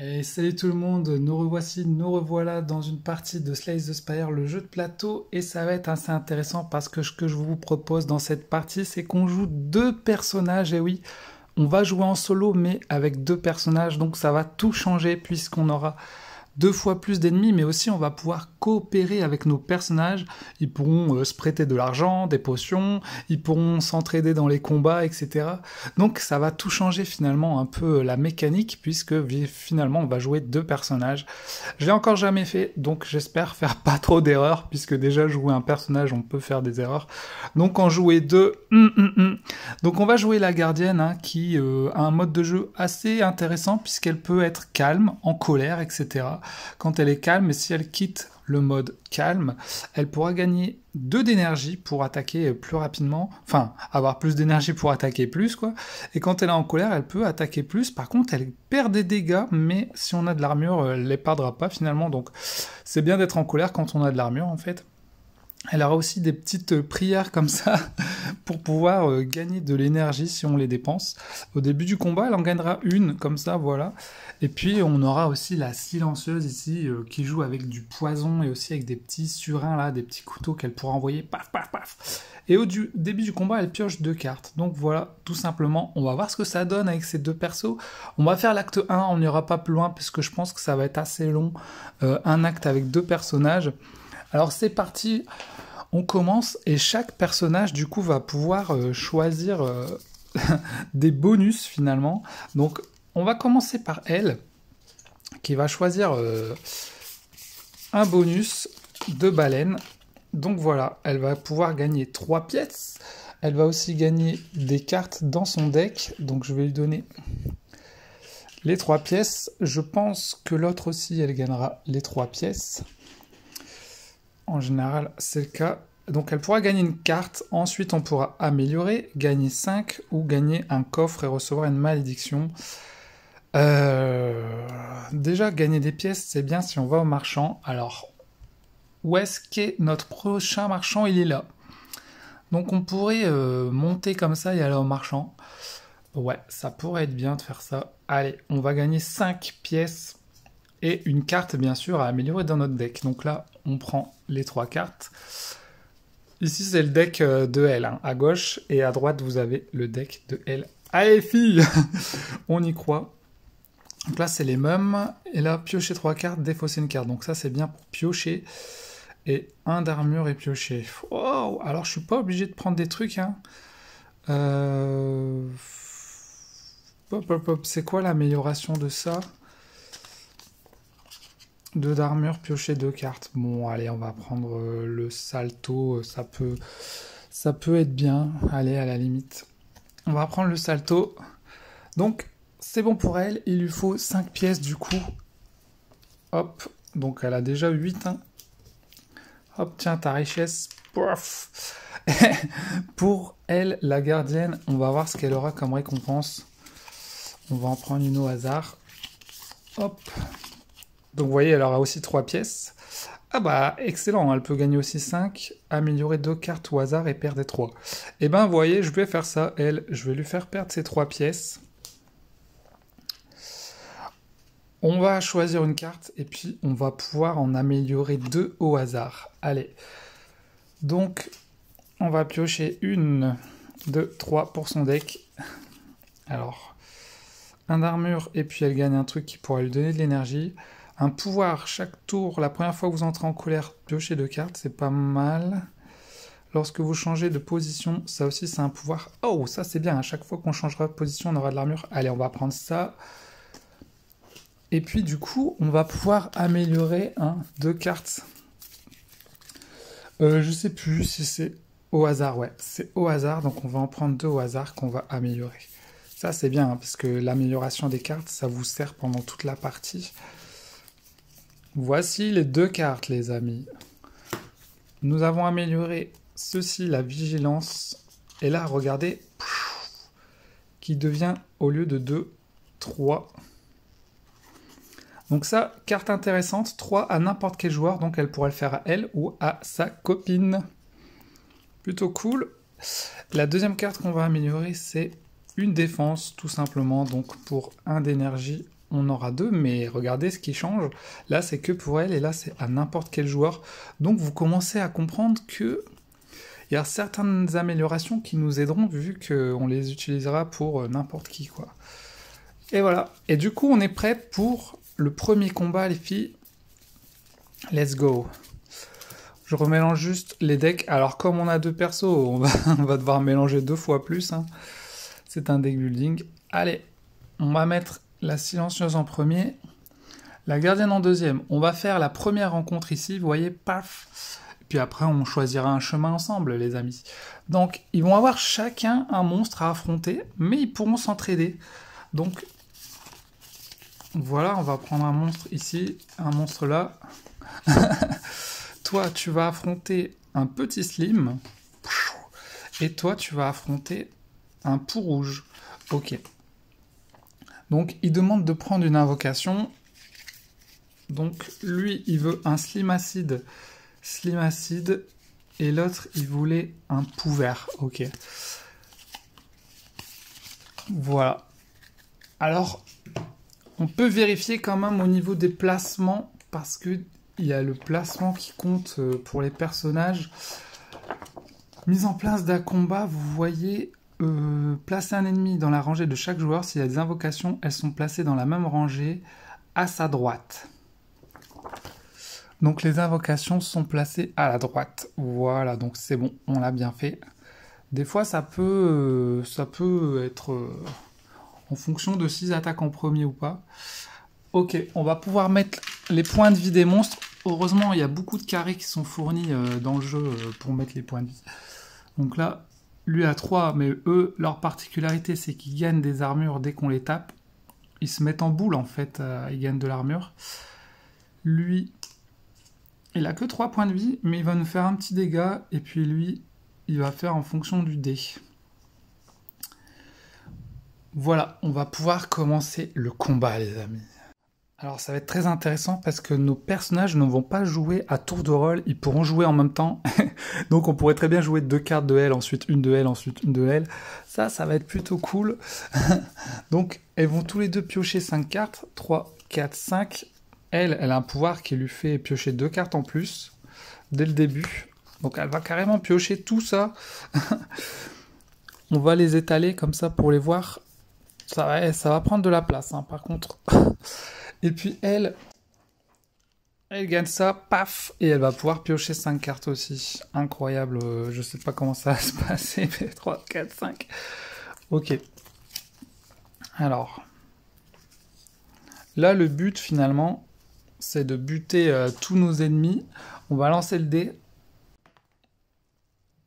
Et salut tout le monde, nous revoilà dans une partie de Slay the Spire, le jeu de plateau, et ça va être assez intéressant parce que ce que je vous propose dans cette partie, c'est qu'on joue deux personnages, et oui, on va jouer en solo, mais avec deux personnages, donc ça va tout changer puisqu'on aura deux fois plus d'ennemis, mais aussi on va pouvoir coopérer avec nos personnages. Ils pourront se prêter de l'argent, des potions, ils pourront s'entraider dans les combats, etc. Donc ça va tout changer finalement un peu la mécanique, puisque finalement on va jouer deux personnages. Je l'ai encore jamais fait, donc j'espère faire pas trop d'erreurs, puisque déjà jouer un personnage on peut faire des erreurs. Donc en jouer deux, Donc on va jouer la gardienne, hein, qui a un mode de jeu assez intéressant, puisqu'elle peut être calme, en colère, etc. Quand elle est calme, et si elle quitte le mode calme, elle pourra gagner 2 d'énergie pour attaquer plus rapidement, enfin, avoir plus d'énergie pour attaquer plus, quoi. Et quand elle est en colère, elle peut attaquer plus. Par contre, elle perd des dégâts, mais si on a de l'armure, elle les perdra pas finalement. Donc, c'est bien d'être en colère quand on a de l'armure, en fait. Elle aura aussi des petites prières comme ça pour pouvoir gagner de l'énergie si on les dépense. Au début du combat, elle en gagnera une comme ça, voilà. Et puis on aura aussi la silencieuse ici qui joue avec du poison et aussi avec des petits surins là, des petits couteaux qu'elle pourra envoyer paf paf paf. Et au début du combat, elle pioche 2 cartes. Donc voilà, tout simplement, on va voir ce que ça donne avec ces deux persos. On va faire l'acte 1, on n'ira pas plus loin parce que je pense que ça va être assez long. Un acte avec deux personnages. Alors c'est parti, on commence et chaque personnage du coup va pouvoir choisir des bonus finalement. Donc on va commencer par elle qui va choisir un bonus de baleine. Donc voilà, elle va pouvoir gagner 3 pièces. Elle va aussi gagner des cartes dans son deck. Donc je vais lui donner les 3 pièces. Je pense que l'autre aussi elle gagnera les 3 pièces. En général, c'est le cas. Donc elle pourra gagner une carte, ensuite on pourra améliorer, gagner 5 ou gagner un coffre et recevoir une malédiction. Déjà, gagner des pièces, c'est bien si on va au marchand. Alors, où est-ce qu'est notre prochain marchand? Il est là. Donc on pourrait monter comme ça et aller au marchand. Ouais, ça pourrait être bien de faire ça. Allez, on va gagner 5 pièces. Et une carte, bien sûr, à améliorer dans notre deck. Donc là, on prend les 3 cartes. Ici, c'est le deck de L, hein, à gauche. Et à droite, vous avez le deck de L. Allez, filles, on y croit. Donc là, c'est les mêmes. Et là, piocher 3 cartes, défausser une carte. Donc ça, c'est bien pour piocher. Et un d'armure et piocher. Oh, alors, je suis pas obligé de prendre des trucs. Hein. C'est quoi l'amélioration de ça? 2 d'armure, piocher 2 cartes. Bon, allez, on va prendre le salto. Ça peut être bien. Allez, à la limite. On va prendre le salto. Donc, c'est bon pour elle. Il lui faut 5 pièces du coup. Hop. Donc, elle a déjà 8. Hein. Hop, tiens, ta richesse. Pouf. Pour elle, la gardienne, on va voir ce qu'elle aura comme récompense. On va en prendre une au hasard. Hop. Donc vous voyez, elle aura aussi 3 pièces. Ah bah, excellent, elle peut gagner aussi 5, améliorer 2 cartes au hasard et perdre 3. Et ben, vous voyez, je vais faire ça, elle, je vais lui faire perdre ses 3 pièces. On va choisir une carte, et puis on va pouvoir en améliorer 2 au hasard. Allez. Donc, on va piocher 1, 2, 3 pour son deck. Alors, un d'armure, et puis elle gagne un truc qui pourra lui donner de l'énergie. Un pouvoir, chaque tour, la première fois que vous entrez en colère, piochez 2 cartes, c'est pas mal. Lorsque vous changez de position, ça aussi c'est un pouvoir. Oh, ça c'est bien, à chaque fois qu'on changera de position, on aura de l'armure. Allez, on va prendre ça. Et puis du coup, on va pouvoir améliorer 2 cartes. Je sais plus si c'est au hasard, ouais, c'est au hasard, donc on va en prendre 2 au hasard qu'on va améliorer. Ça c'est bien, hein, parce que l'amélioration des cartes, ça vous sert pendant toute la partie. Voici les 2 cartes, les amis. Nous avons amélioré ceci, la vigilance. Et là, regardez, qui devient, au lieu de 2, 3. Donc ça, carte intéressante, 3 à n'importe quel joueur. Donc elle pourrait le faire à elle ou à sa copine. Plutôt cool. La deuxième carte qu'on va améliorer, c'est une défense, tout simplement. Donc pour 1 d'énergie, on aura 2, mais regardez ce qui change. Là, c'est que pour elle, et là, c'est à n'importe quel joueur. Donc, vous commencez à comprendre que il y a certaines améliorations qui nous aideront, vu qu'on les utilisera pour n'importe qui, quoi. Et voilà. Et du coup, on est prêt pour le premier combat, les filles. Let's go. Je remélange juste les decks. Alors, comme on a 2 persos, on va devoir mélanger 2 fois plus, hein. C'est un deck building. Allez, on va mettre la silencieuse en premier, la gardienne en deuxième. On va faire la première rencontre ici, vous voyez, paf. Puis après, on choisira un chemin ensemble, les amis. Donc, ils vont avoir chacun un monstre à affronter, mais ils pourront s'entraider. Donc, voilà, on va prendre un monstre ici, un monstre là. Toi, tu vas affronter un petit slim. Et toi, tu vas affronter un pou rouge. Ok. Donc, il demande de prendre une invocation. Donc, lui, il veut un slim acide. Slim acide. Et l'autre, il voulait un pou vert. Ok. Voilà. Alors, on peut vérifier quand même au niveau des placements. Parce que il y a le placement qui compte pour les personnages. Mise en place d'un combat, vous voyez... placer un ennemi dans la rangée de chaque joueur. S'il y a des invocations, elles sont placées dans la même rangée à sa droite. Donc les invocations sont placées à la droite. Voilà, donc c'est bon, on l'a bien fait. Des fois, ça peut être en fonction de s'ils attaquent en premier ou pas. Ok, on va pouvoir mettre les points de vie des monstres. Heureusement, il y a beaucoup de carrés qui sont fournis dans le jeu pour mettre les points de vie. Donc là, lui a 3, mais eux, leur particularité, c'est qu'ils gagnent des armures dès qu'on les tape. Ils se mettent en boule, en fait, ils gagnent de l'armure. Lui, il a que 3 points de vie, mais il va nous faire un petit dégât, et puis lui, il va faire en fonction du dé. Voilà, on va pouvoir commencer le combat, les amis. Alors ça va être très intéressant parce que nos personnages ne vont pas jouer à tour de rôle, ils pourront jouer en même temps. Donc on pourrait très bien jouer 2 cartes de L, ensuite une de L, ensuite une de L. Ça va être plutôt cool. Donc elles vont tous les deux piocher 5 cartes, 3, 4, 5. Elle a un pouvoir qui lui fait piocher 2 cartes en plus, dès le début. Donc elle va carrément piocher tout ça. On va les étaler comme ça pour les voir. Ça va prendre de la place, hein, par contre. Et puis elle gagne ça, paf, et elle va pouvoir piocher 5 cartes aussi. Incroyable, je sais pas comment ça va se passer, mais 3, 4, 5. Ok. Alors, là le but finalement, c'est de buter tous nos ennemis. On va lancer le dé.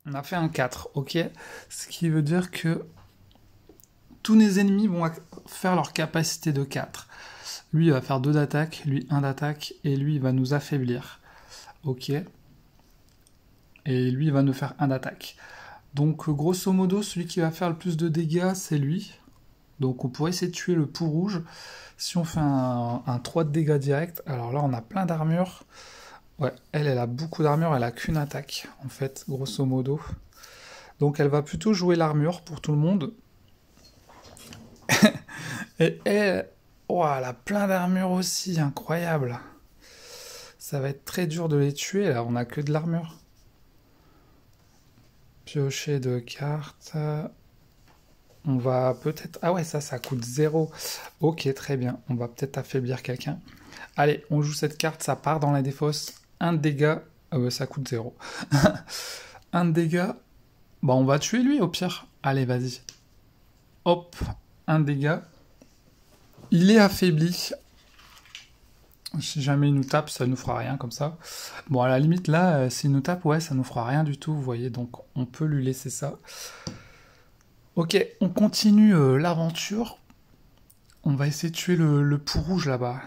On a fait un 4, ok. Ce qui veut dire que tous les ennemis vont faire leur capacité de 4. Lui, il va faire 2 d'attaque, lui 1 d'attaque, et lui, il va nous affaiblir. Ok. Et lui, il va nous faire 1 d'attaque. Donc, grosso modo, celui qui va faire le plus de dégâts, c'est lui. Donc, on pourrait essayer de tuer le pou rouge. Si on fait un 3 de dégâts direct, alors là, on a plein d'armure. Ouais, elle a beaucoup d'armure, elle a qu'une attaque, en fait, grosso modo. Donc, elle va plutôt jouer l'armure pour tout le monde. Et elle... Oh, elle a plein d'armure aussi, incroyable. Ça va être très dur de les tuer, là, on a que de l'armure. Piocher 2 cartes. On va peut-être... Ah ouais, ça coûte 0. Ok, très bien. On va peut-être affaiblir quelqu'un. Allez, on joue cette carte, ça part dans la défausse. 1 de dégâts, ça coûte 0. 1 de dégâts. Bah, on va tuer lui, au pire. Allez, vas-y. Hop, 1 de dégâts. Il est affaibli. Si jamais il nous tape, ça nous fera rien comme ça. Bon, à la limite, là, s'il nous tape, ouais, ça nous fera rien du tout, vous voyez. Donc, on peut lui laisser ça. Ok, on continue l'aventure. On va essayer de tuer le pou rouge là-bas.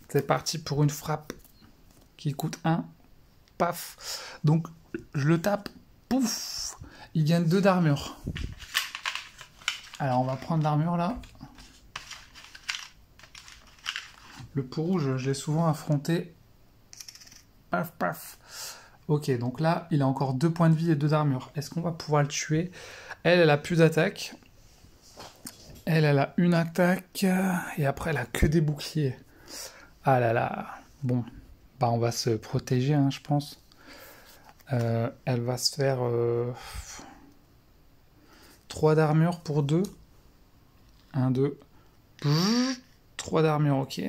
C'est parti pour une frappe qui coûte 1. Paf. Donc, je le tape. Pouf. Il gagne 2 d'armure. Alors, on va prendre l'armure là. Le pou rouge, je l'ai souvent affronté. Paf, paf. Ok, donc là, il a encore 2 points de vie et 2 d'armure. Est-ce qu'on va pouvoir le tuer? Elle a plus d'attaque. Elle a une attaque et après elle a que des boucliers. Ah là là. Bon, bah on va se protéger, hein, je pense. Elle va se faire 3 d'armure pour 2. 1, 2. 3 d'armure, ok.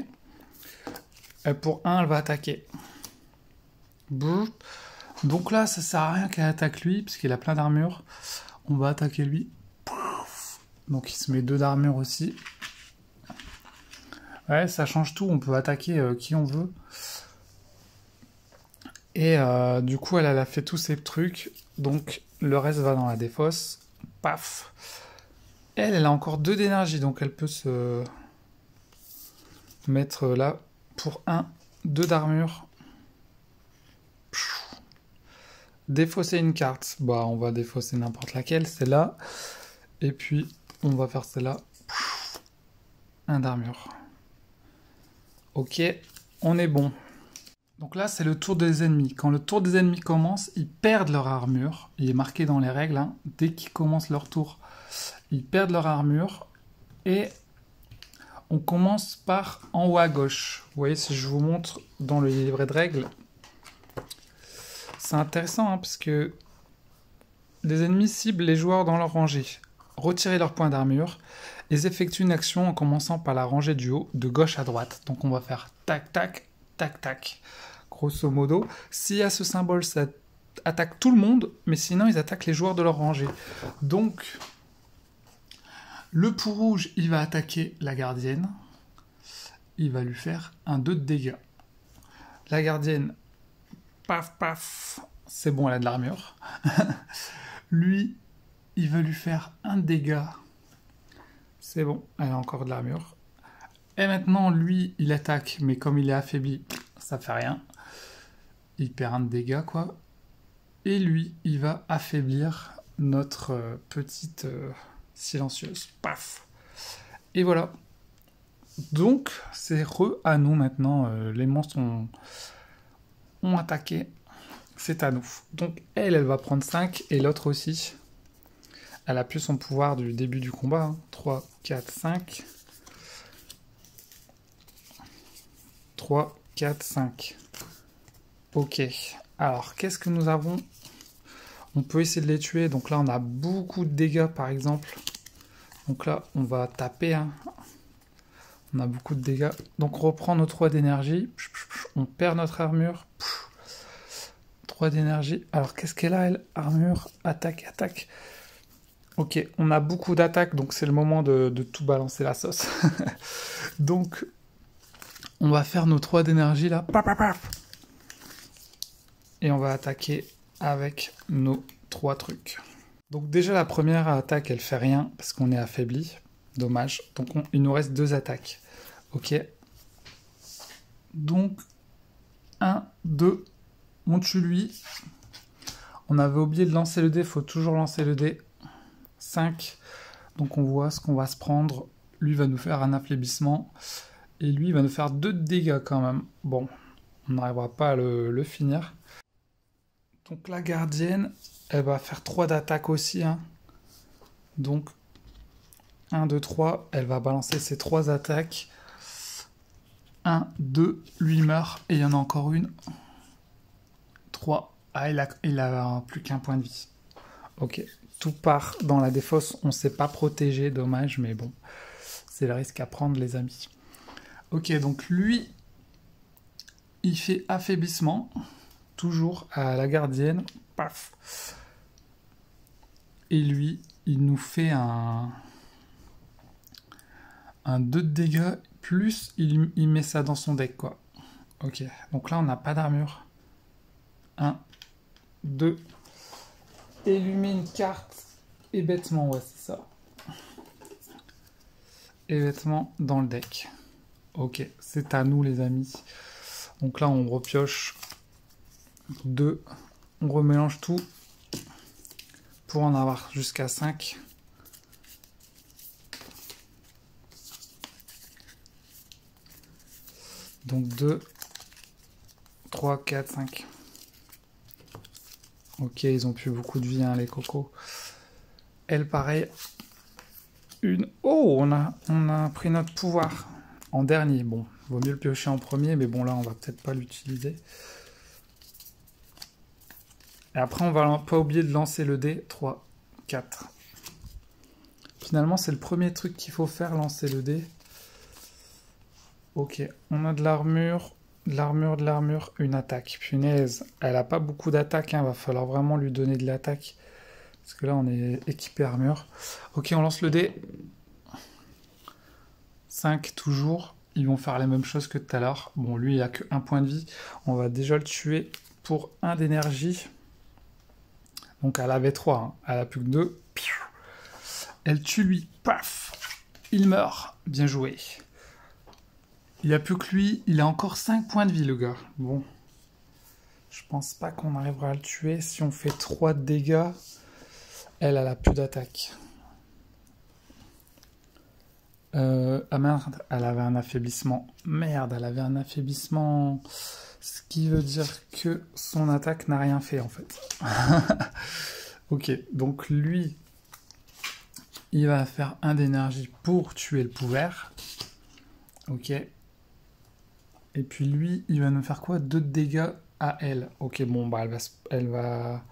Pour 1, elle va attaquer. Donc là, ça sert à rien qu'elle attaque lui, parce qu'il a plein d'armure. On va attaquer lui. Donc il se met 2 d'armure aussi. Ouais, ça change tout, on peut attaquer qui on veut. Et du coup, elle a fait tous ces trucs. Donc le reste va dans la défausse. Paf. Elle a encore 2 d'énergie, donc elle peut se mettre là pour 1, 2 d'armure. Défausser une carte. Bah, on va défausser n'importe laquelle, celle-là. Et puis, on va faire celle-là. 1 d'armure. Ok, on est bon. Donc là, c'est le tour des ennemis. Quand le tour des ennemis commence, ils perdent leur armure. Il est marqué dans les règles, hein. Dès qu'ils commencent leur tour, ils perdent leur armure. Et on commence par en haut à gauche. Vous voyez, si je vous montre dans le livret de règles, c'est intéressant, hein, parce que les ennemis ciblent les joueurs dans leur rangée. Retirer leur point d'armure. Ils effectuent une action en commençant par la rangée du haut, de gauche à droite. Donc on va faire tac, tac, tac, tac. Grosso modo, s'il y a ce symbole, ça attaque tout le monde, mais sinon ils attaquent les joueurs de leur rangée. Donc, le pou rouge, il va attaquer la gardienne. Il va lui faire un 2 de dégâts. La gardienne, paf, paf, c'est bon, elle a de l'armure. Lui, il va lui faire un dégât. C'est bon, elle a encore de l'armure. Et maintenant, lui, il attaque, mais comme il est affaibli, ça fait rien. Il perd un de dégâts, quoi. Et lui, il va affaiblir notre petite silencieuse. Paf. Et voilà. Donc, c'est à nous maintenant. Les monstres ont attaqué. C'est à nous. Donc, elle va prendre 5 et l'autre aussi. Elle a plus son pouvoir du début du combat. Hein. 3, 4, 5. 3, 4, 5. Ok. Alors, qu'est-ce que nous avons? On peut essayer de les tuer. Donc là, on a beaucoup de dégâts, par exemple. Donc là, on va taper. Hein. On a beaucoup de dégâts. Donc, on reprend nos 3 d'énergie. On perd notre armure. 3 d'énergie. Alors, qu'est-ce qu'elle a, elle? Armure, attaque, attaque. Ok, on a beaucoup d'attaques, donc c'est le moment de tout balancer la sauce. Donc, on va faire nos 3 d'énergie, là. Paf, paf, paf. Et on va attaquer avec nos 3 trucs. Donc déjà, la première attaque, elle fait rien, parce qu'on est affaibli. Dommage. Donc, il nous reste 2 attaques. Ok. Donc, 1, 2, on tue lui. On avait oublié de lancer le dé, il faut toujours lancer le dé. 5. Donc on voit ce qu'on va se prendre. Lui va nous faire un affaiblissement. Et lui va nous faire 2 de dégâts quand même. Bon, on n'arrivera pas à le finir. Donc la gardienne, elle va faire 3 d'attaque aussi. Hein. Donc 1, 2, 3. Elle va balancer ses 3 attaques. 1, 2. Lui meurt. Et il y en a encore une. 3. Ah, il a plus qu'un point de vie. Ok. Tout part dans la défausse, on ne s'est pas protégé, dommage, mais bon, c'est le risque à prendre, les amis. Ok, donc lui, il fait affaiblissement, toujours à la gardienne, paf. Et lui, il nous fait un 2 de dégâts, plus il met ça dans son deck, quoi. Ok, donc là, on n'a pas d'armure. 1, 2... Et il lui met une carte, et bêtement, ouais, c'est ça. Et bêtement dans le deck. Ok, c'est à nous, les amis. Donc là, on repioche 2. On remélange tout pour en avoir jusqu'à 5. Donc 2, 3, 4, 5. Ok, ils ont plus beaucoup de vie, hein, les cocos. Elle, pareil. Oh, on a pris notre pouvoir en dernier. Bon, vaut mieux le piocher en premier, mais bon, là, on va peut-être pas l'utiliser. Et après, on va pas oublier de lancer le dé. 3, 4. Finalement, c'est le premier truc qu'il faut faire, lancer le dé. Ok, on a de l'armure, de l'armure, une attaque. Punaise, elle a pas beaucoup d'attaque, hein. Va falloir vraiment lui donner de l'attaque. Parce que là, on est équipé armure. Ok, on lance le dé. 5 toujours. Ils vont faire la même chose que tout à l'heure. Bon, lui, il a que 1 point de vie. On va déjà le tuer pour 1 d'énergie. Donc, elle avait 3. Hein. Elle a plus que 2. Elle tue lui. Paf! Il meurt. Bien joué. Il n'y a plus que lui. Il a encore 5 points de vie, le gars. Bon. Je pense pas qu'on arrivera à le tuer. Si on fait 3 de dégâts, elle a plus d'attaque. Ah merde, elle avait un affaiblissement. Merde, elle avait un affaiblissement. Ce qui veut dire que son attaque n'a rien fait, en fait. Ok, donc lui, il va faire 1 d'énergie pour tuer le pouvoir. Ok. Et puis lui, il va nous faire quoi? 2 de dégâts à elle. Ok, bon, bah elle va...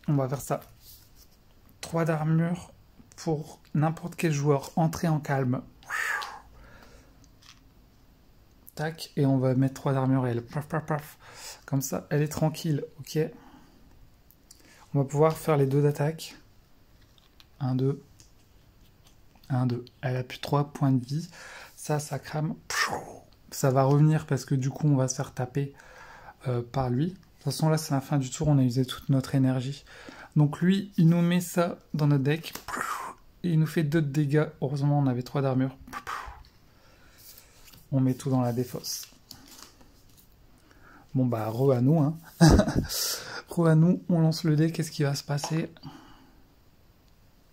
On va faire ça. 3 d'armure pour n'importe quel joueur. Entrer en calme. Tac, et on va mettre 3 d'armure elle. Paf, paf, paf. Comme ça, elle est tranquille. Ok. On va pouvoir faire les 2 d'attaque. 1, 2. 1, 2. Elle a plus 3 points de vie. Ça crame. Ça va revenir parce que du coup, on va se faire taper par lui. De toute façon, là, c'est la fin du tour. On a usé toute notre énergie. Donc lui, il nous met ça dans notre deck. Et il nous fait 2 de dégâts. Heureusement, on avait 3 d'armure. On met tout dans la défausse. Bon, bah, re à nous. Hein. Re à nous. On lance le dé. Qu'est-ce qui va se passer?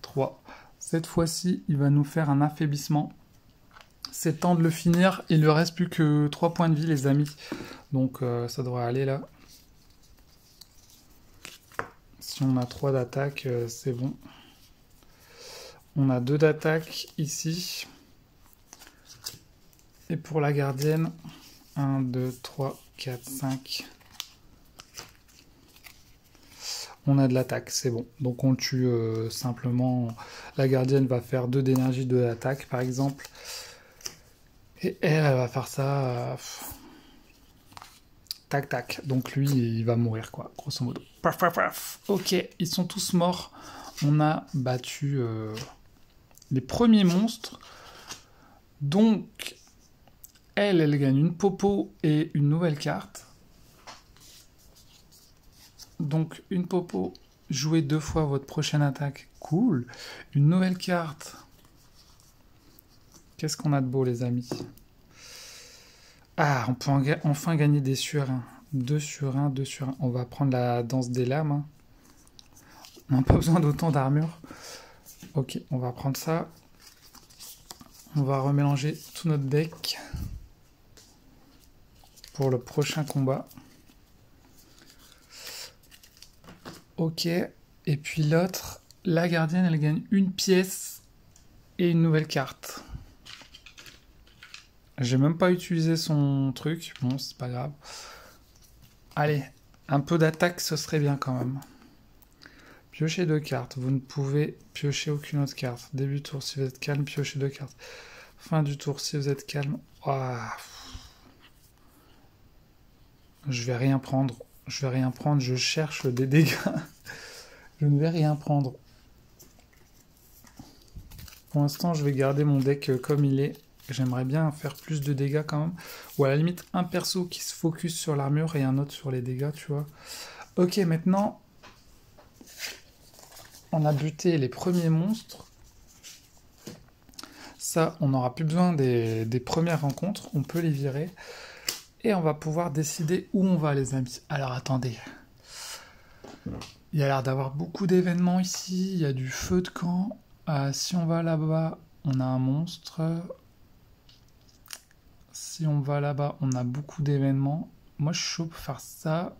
3. Cette fois-ci, il va nous faire un affaiblissement. C'est temps de le finir. Il ne lui reste plus que 3 points de vie, les amis. Donc, ça devrait aller là. Si on a 3 d'attaque, c'est bon. On a 2 d'attaque ici. Et pour la gardienne, 1, 2, 3, 4, 5. On a de l'attaque, c'est bon. Donc on le tue simplement. La gardienne va faire 2 d'énergie, 2 d'attaque, par exemple. Et elle va faire ça... tac, tac. Donc lui, il va mourir, quoi, grosso modo. Paf, paf, paf. Ok, ils sont tous morts. On a battu les premiers monstres. Donc, elle gagne une popo et une nouvelle carte. Donc, une popo, jouez 2 fois votre prochaine attaque. Cool. Une nouvelle carte. Qu'est-ce qu'on a de beau, les amis? Ah, on peut enfin gagner des sur 1. 2 sur 1, 2 sur 1. On va prendre la danse des lames. Hein. On n'a pas besoin d'autant d'armure. Ok, on va prendre ça. On va remélanger tout notre deck pour le prochain combat. Ok, et puis l'autre, la gardienne, elle gagne une pièce et une nouvelle carte. J'ai même pas utilisé son truc, bon, c'est pas grave. Allez, un peu d'attaque, ce serait bien quand même. Piochez 2 cartes, vous ne pouvez piocher aucune autre carte. Début du tour, si vous êtes calme, piochez 2 cartes. Fin du tour, si vous êtes calme. Oh. Je vais rien prendre. Je cherche des dégâts. Je ne vais rien prendre. Pour l'instant, je vais garder mon deck comme il est. J'aimerais bien faire plus de dégâts quand même. Ou à la limite, un perso qui se focus sur l'armure et un autre sur les dégâts, tu vois. Ok, maintenant, on a buté les premiers monstres. Ça, on n'aura plus besoin des premières rencontres. On peut les virer. Et on va pouvoir décider où on va, les amis. Alors, attendez. Il y a l'air d'avoir beaucoup d'événements ici. Il y a du feu de camp. Si on va là-bas, on a un monstre. Si on va là-bas, on a beaucoup d'événements. Moi, je suis chaud pour faire ça.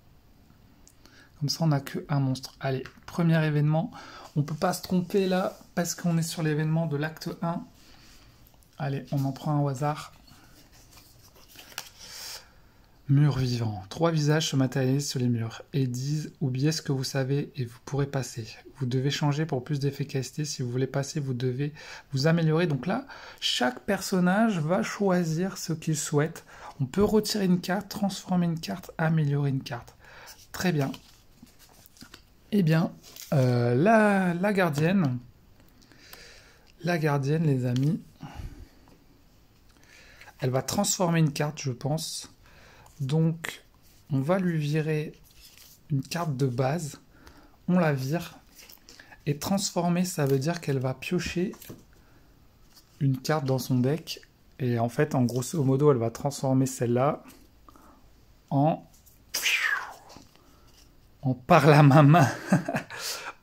Comme ça, on n'a que un monstre. Allez, premier événement. On peut pas se tromper là, parce qu'on est sur l'événement de l'acte 1. Allez, on en prend un au hasard. Mur vivant. 3 visages se matérialisent sur les murs et disent « Oubliez ce que vous savez et vous pourrez passer. Vous devez changer pour plus d'efficacité. Si vous voulez passer, vous devez vous améliorer. » Donc là, chaque personnage va choisir ce qu'il souhaite. On peut retirer une carte, transformer une carte, améliorer une carte. Très bien. Eh bien, la gardienne, les amis, elle va transformer une carte, je pense. Donc, on va lui virer une carte de base. On la vire. Et transformer, ça veut dire qu'elle va piocher une carte dans son deck. Et en fait, en grosso modo, elle va transformer celle-là en par la main.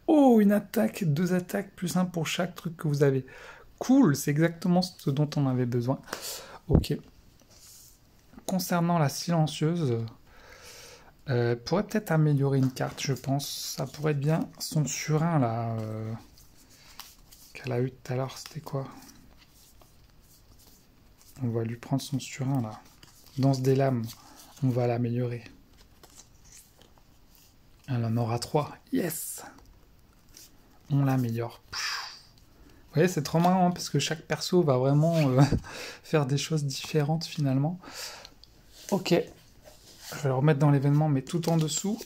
Oh, une attaque, 2 attaques, plus 1 pour chaque truc que vous avez. Cool, c'est exactement ce dont on avait besoin. Ok. Concernant la silencieuse, pourrait peut-être améliorer une carte, je pense. Ça pourrait être bien. Son surin, là, qu'elle a eu tout à l'heure, c'était quoi? On va lui prendre son surin, là. Danse des lames, on va l'améliorer. Elle en aura 3. Yes! On l'améliore. Vous voyez, c'est trop marrant, parce que chaque perso va vraiment faire des choses différentes, finalement. Ok. Je vais le remettre dans l'événement, mais tout en dessous.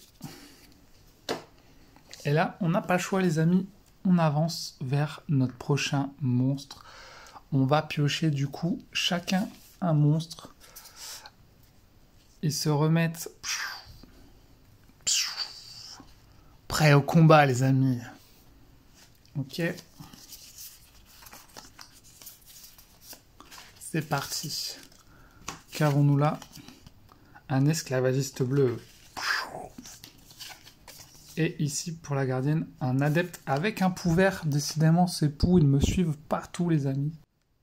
Et là, on n'a pas le choix, les amis. On avance vers notre prochain monstre. On va piocher, du coup, chacun un monstre. Et se remettre... Prêt au combat, les amis. Ok. C'est parti. Qu'avons-nous là? Un esclavagiste bleu. Et ici, pour la gardienne, un adepte avec un pouvoir. Décidément, ces poux, ils me suivent partout, les amis.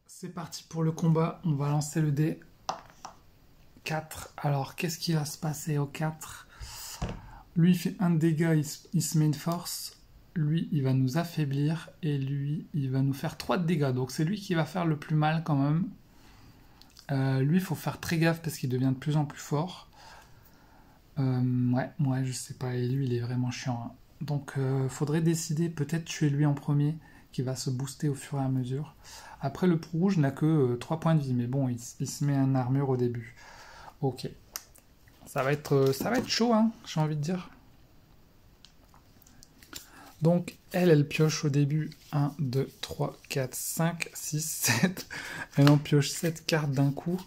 C'est parti pour le combat. On va lancer le dé. 4. Alors, qu'est-ce qui va se passer au 4? Lui, il fait 1 de dégâts, il se met une force. Lui, il va nous affaiblir. Et lui, il va nous faire 3 de dégâts. Donc, c'est lui qui va faire le plus mal, quand même. Lui, il faut faire très gaffe parce qu'il devient de plus en plus fort. Ouais, je sais pas. Et lui, il est vraiment chiant. Hein. Donc, faudrait décider, peut-être tuer lui en premier, qui va se booster au fur et à mesure. Après, le pou rouge n'a que 3 points de vie, mais bon, il se met une armure au début. Ok. Ça va être chaud, hein, j'ai envie de dire. Donc, elle pioche au début 1, 2, 3, 4, 5, 6, 7. Elle en pioche 7 cartes d'un coup.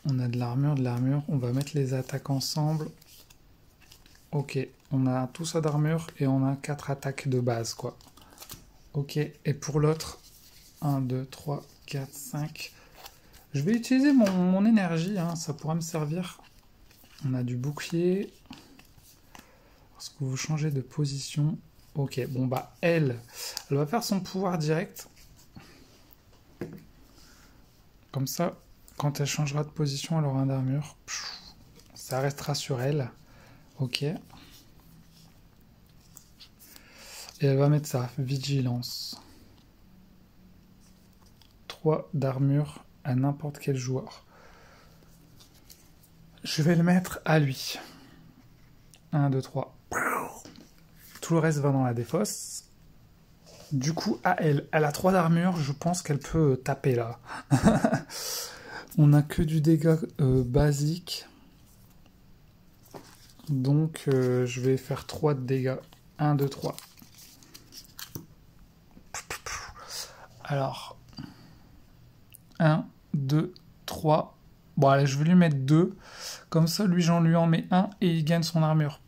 On a de l'armure. On va mettre les attaques ensemble. Ok, on a tout ça d'armure et on a 4 attaques de base, quoi. Ok, et pour l'autre, 1, 2, 3, 4, 5. Je vais utiliser mon énergie, hein, ça pourra me servir. On a du bouclier. Est-ce que vous changez de position? Ok, bon bah elle va faire son pouvoir direct. Comme ça, quand elle changera de position, elle aura un d'armure. Ça restera sur elle. Ok. Et elle va mettre ça, vigilance. 3 d'armure à n'importe quel joueur. Je vais le mettre à lui. 1, 2, 3. Tout le reste va dans la défausse. Du coup, à elle a 3 d'armure, je pense qu'elle peut taper là. On n'a que du dégât basique. Donc, je vais faire 3 de dégâts. 1, 2, 3. Alors, 1, 2, 3. Bon, allez, je vais lui mettre 2. Comme ça, lui en met 1 et il gagne son armure.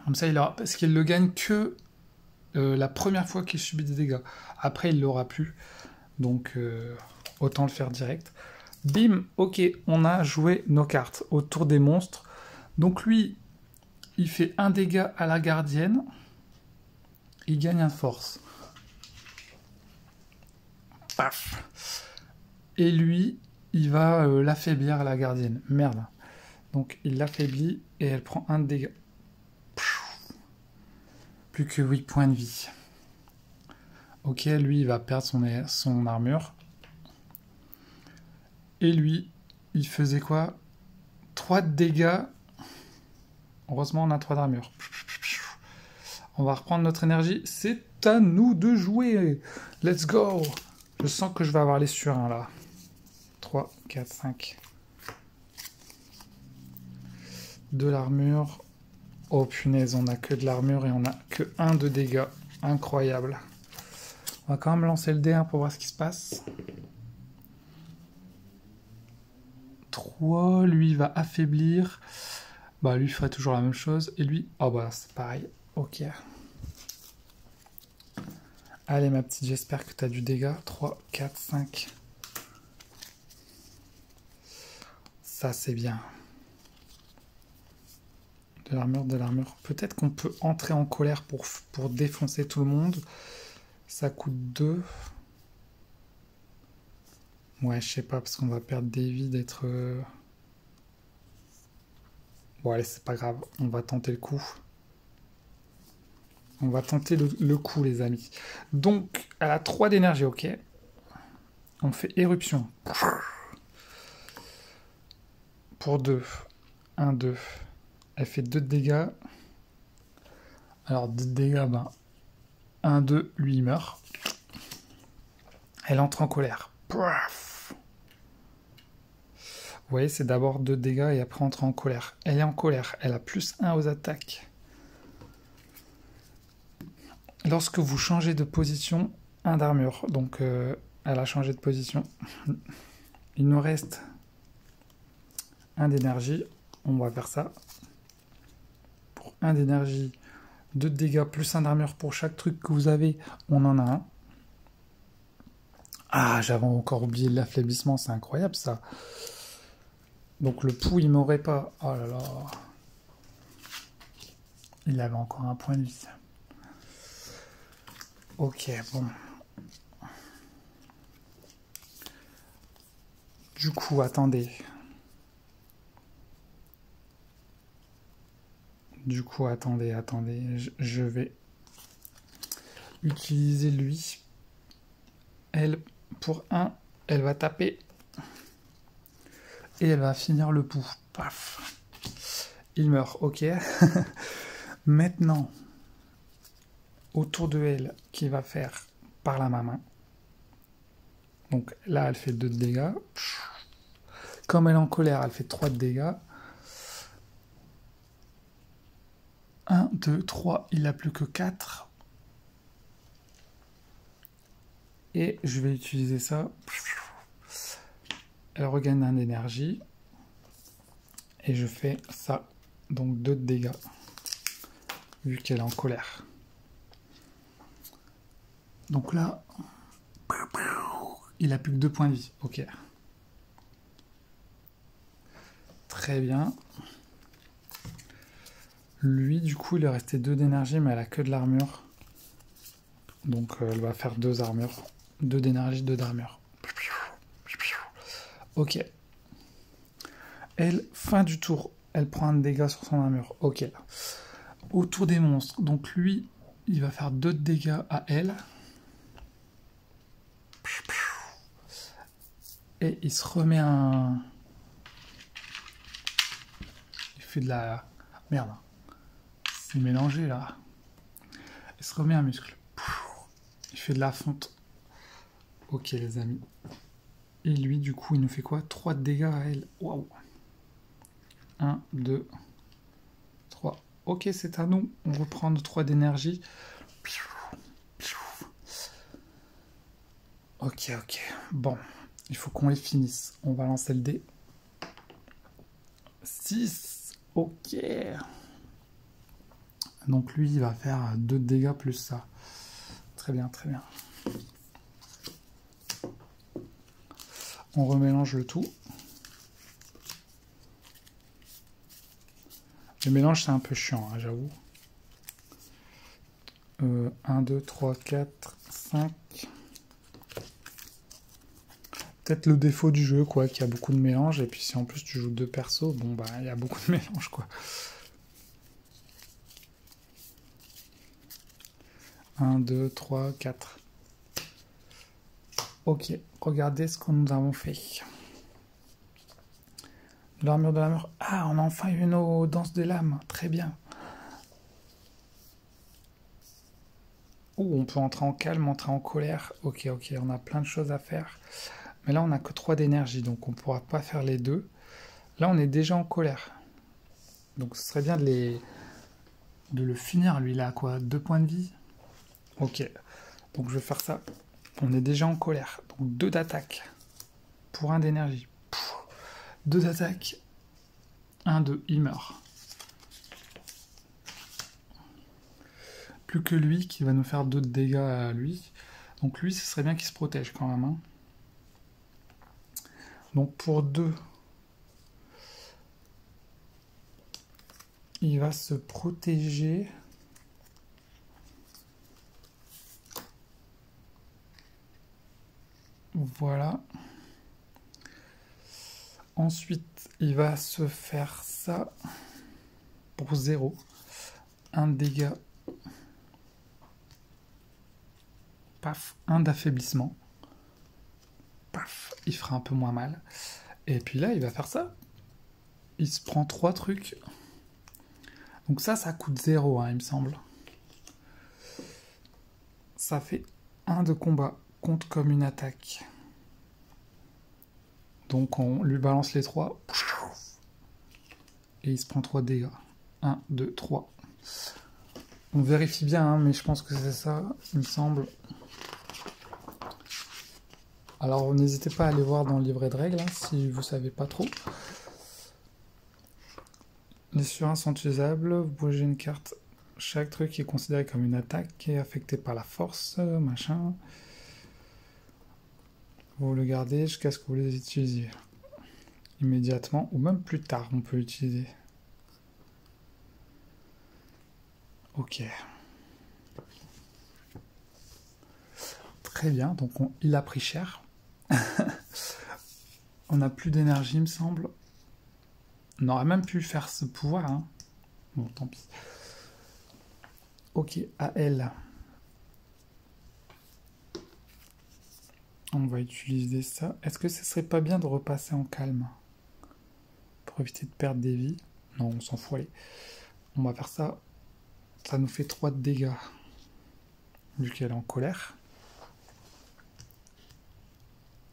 Comme ça, il aura... Parce qu'il le gagne que la première fois qu'il subit des dégâts. Après, il l'aura plus. Donc, autant le faire direct. Bim, ok, on a joué nos cartes autour des monstres. Donc lui, il fait 1 dégât à la gardienne. Il gagne un force. Paf. Et lui, il va l'affaiblir à la gardienne. Merde. Donc il l'affaiblit et elle prend 1 de dégâts. Plus que 8 points de vie. Ok, lui il va perdre son armure. Et lui, il faisait quoi? 3 de dégâts. Heureusement on a 3 d'armure. On va reprendre notre énergie. C'est à nous de jouer. Let's go. Je sens que je vais avoir les surins là. 3, 4, 5. De l'armure. Oh punaise, on a que de l'armure et on a que 1 de dégâts. Incroyable. On va quand même lancer le D1 pour voir ce qui se passe. 3, lui il va affaiblir. Bah lui ferait toujours la même chose. Et lui, oh bah c'est pareil. Ok. Allez ma petite, j'espère que tu as du dégât. 3, 4, 5. Ça c'est bien. De l'armure, de l'armure. Peut-être qu'on peut entrer en colère pour défoncer tout le monde. Ça coûte 2. Ouais, je sais pas, parce qu'on va perdre des vies d'être... Bon, allez, c'est pas grave. On va tenter le coup. On va tenter le coup, les amis. Donc, elle a 3 d'énergie, ok. On fait éruption. Pour 2. 1, 2. Elle fait 2 de dégâts. Alors, 2 de dégâts, ben... 1, 2, lui, il meurt. Elle entre en colère. Vous voyez, c'est d'abord 2 dégâts et après entrer en colère. Elle est en colère. Elle a plus 1 aux attaques. Lorsque vous changez de position, 1 d'armure. Donc, elle a changé de position. Il nous reste 1 d'énergie. On va faire ça. Pour 1 d'énergie, 2 de dégâts plus 1 d'armure pour chaque truc que vous avez. On en a 1. Ah, j'avais encore oublié l'affaiblissement. C'est incroyable, ça. Donc, le pou, il m'aurait pas... Oh là là. Il avait encore 1 point de vie. Ok, bon. Du coup, attendez. Attendez. Je vais utiliser lui. Elle, pour 1, elle va taper. Et elle va finir le pouls. Paf. Il meurt, ok. Maintenant, autour de elle, qui va faire par la main. Donc là, elle fait 2 de dégâts. Comme elle est en colère, elle fait 3 de dégâts. 1, 2, 3, il n'a plus que 4. Et je vais utiliser ça. Elle regagne 1 d'énergie. Et je fais ça. Donc 2 de dégâts. Vu qu'elle est en colère. Donc là, il a plus que 2 points de vie. Ok. Très bien. Lui, du coup, il lui restait 2 d'énergie, mais elle a que de l'armure. Donc elle va faire 2 armures. 2 d'énergie, 2 d'armure. Ok. Elle, fin du tour, elle prend un dégât sur son armure. Ok. Autour des monstres. Donc lui, il va faire 2 de dégâts à elle. Et il se remet un... Il fait de la... Merde. C'est mélangé là. Il se remet un muscle. Il fait de la fonte. Ok les amis. Et lui du coup il nous fait quoi? 3 de dégâts à elle. Waouh. 1, 2, 3. Ok, c'est à nous. On reprend nos 3 d'énergie. Ok. Bon. Il faut qu'on les finisse. On va lancer le dé. 6. Ok. Donc lui, il va faire 2 de dégâts plus ça. Très bien. On remélange le tout. Le mélange, c'est un peu chiant, hein, j'avoue. 1, 2, 3, 4, 5. peut-être le défaut du jeu, quoi, qu'il y a beaucoup de mélange. Et puis si en plus tu joues deux persos, bon bah il y a beaucoup de mélange, quoi. 1, 2, 3, 4. Ok, regardez ce que nous avons fait. L'armure de l'armure. Ah, on a enfin eu nos danses de l'âme. Très bien. Ouh, on peut entrer en calme, entrer en colère. Ok, ok, on a plein de choses à faire. Mais là, on n'a que 3 d'énergie, donc on ne pourra pas faire les deux. Là, on est déjà en colère. Donc, ce serait bien de le finir, lui, là, quoi. 2 points de vie. Ok, donc je vais faire ça. On est déjà en colère. Donc, 2 d'attaque. Pour 1 d'énergie. 2 d'attaque. 1, 2, il meurt. Plus que lui qui va nous faire 2 de dégâts à lui. Donc lui, ce serait bien qu'il se protège quand même. Hein. Donc pour 2, il va se protéger. Voilà. Ensuite, il va se faire ça pour 0. 1 dégât. Paf, 1 d'affaiblissement. Paf, il fera un peu moins mal. Et puis là, il va faire ça. Il se prend 3 trucs. Donc ça coûte 0, hein, il me semble. Ça fait 1 de combat. Compte comme une attaque. Donc on lui balance les 3. Et il se prend 3 dégâts. 1, 2, 3. On vérifie bien, hein, mais je pense que c'est ça, il me semble. Alors n'hésitez pas à aller voir dans le livret de règles, hein, si vous savez pas trop. Les surins sont usables, vous bougez une carte. Chaque truc est considéré comme une attaque et affecté par la force, machin. Vous le gardez jusqu'à ce que vous les utilisiez. Immédiatement, ou même plus tard, on peut l'utiliser. Ok. Très bien, donc il a pris cher. On n'a plus d'énergie, il me semble. On aurait même pu faire ce pouvoir. Hein. Bon, tant pis. Ok, à elle. On va utiliser ça. Est-ce que ce serait pas bien de repasser en calme pour éviter de perdre des vies? Non, on s'en fout, allez. On va faire ça. Ça nous fait 3 de dégâts. Vu qu'elle est en colère.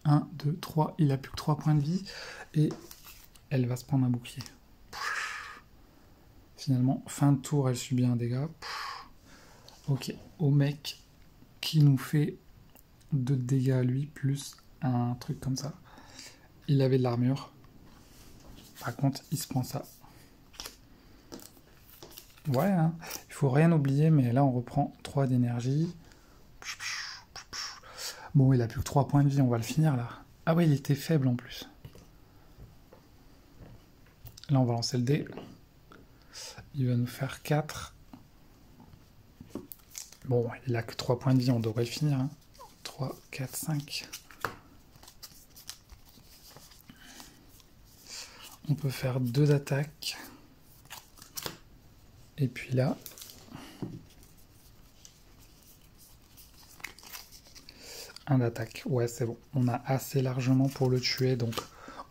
1, 2, 3. Il a plus que 3 points de vie. Et elle va se prendre un bouclier. Finalement, fin de tour, elle subit un dégât. Ok, au mec qui nous fait 2 dégâts à lui, plus un truc comme ça. Il avait de l'armure. Par contre, il se prend ça. Ouais, hein. Il faut rien oublier, mais là, on reprend 3 d'énergie. Bon, il a plus que 3 points de vie, on va le finir, là. Ah ouais, il était faible, en plus. Là, on va lancer le dé. Il va nous faire 4. Bon, il a que 3 points de vie, on devrait le finir. Hein. 3, 4, 5. On peut faire 2 d'attaque. Et puis là... un d'attaque. Ouais, c'est bon. On a assez largement pour le tuer, donc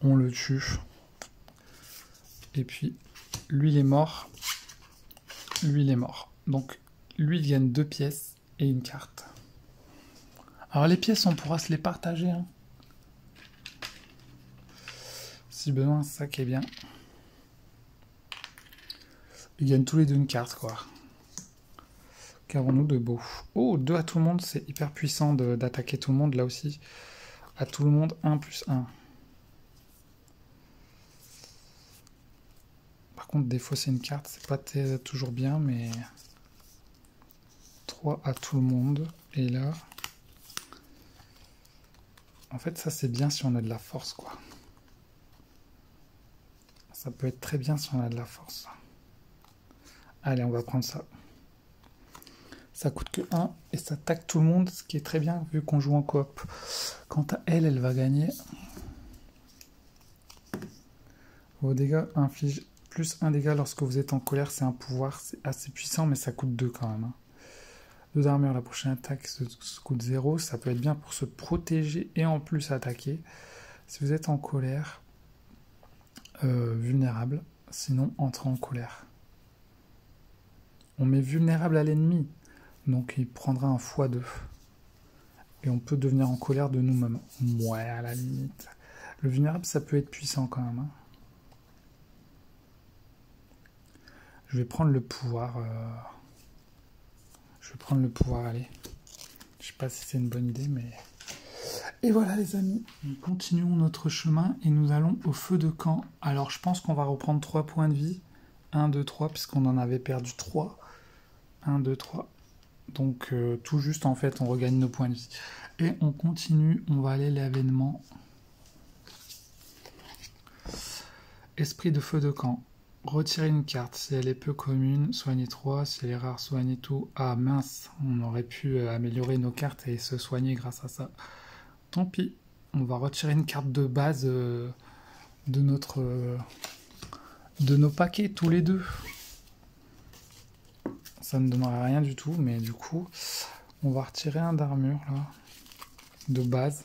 on le tue. Et puis, lui, il est mort. Lui, il est mort. Donc, lui, il gagne 2 pièces et une carte. Alors, les pièces, on pourra se les partager. Hein. Si besoin, c'est ça qui est bien. Ils gagnent tous les deux une carte, quoi. Qu'avons-nous de beau? Oh, 2 à tout le monde, c'est hyper puissant d'attaquer tout le monde, là aussi. À tout le monde, 1 plus 1. Par contre, défausser une carte, c'est pas toujours bien, mais... 3 à tout le monde. Et là... En fait, ça, c'est bien si on a de la force, quoi. Ça peut être très bien si on a de la force. Allez, on va prendre ça. Ça coûte que 1 et ça attaque tout le monde, ce qui est très bien vu qu'on joue en coop. Quant à elle, elle va gagner. Vos dégâts infligent plus 1 dégât lorsque vous êtes en colère. C'est un pouvoir, c'est assez puissant, mais ça coûte 2 quand même. Hein. 2 d'armure, la prochaine attaque ça coûte 0. Ça peut être bien pour se protéger et en plus attaquer. Si vous êtes en colère, vulnérable. Sinon, entrez en colère. On met vulnérable à l'ennemi. Donc il prendra un x2. Et on peut devenir en colère de nous-mêmes. Ouais, à la limite. Le vulnérable, ça peut être puissant quand même. Hein. Je vais prendre le pouvoir. Je vais prendre le pouvoir, allez. Je sais pas si c'est une bonne idée, mais... Et voilà les amis, nous continuons notre chemin et nous allons au feu de camp. Alors je pense qu'on va reprendre 3 points de vie. 1, 2, 3, puisqu'on en avait perdu 3. 1, 2, 3. Donc tout juste en fait, on regagne nos points de vie. Et on continue, on va aller à l'événement. Esprit de feu de camp. Retirez une carte. Si elle est peu commune, soignez 3. Si elle est rare, soignez tout. Ah mince, on aurait pu améliorer nos cartes et se soigner grâce à ça. Tant pis, on va retirer une carte de base de nos paquets tous les deux. Ça ne donnera rien du tout, mais du coup, on va retirer un d'armure là, de base.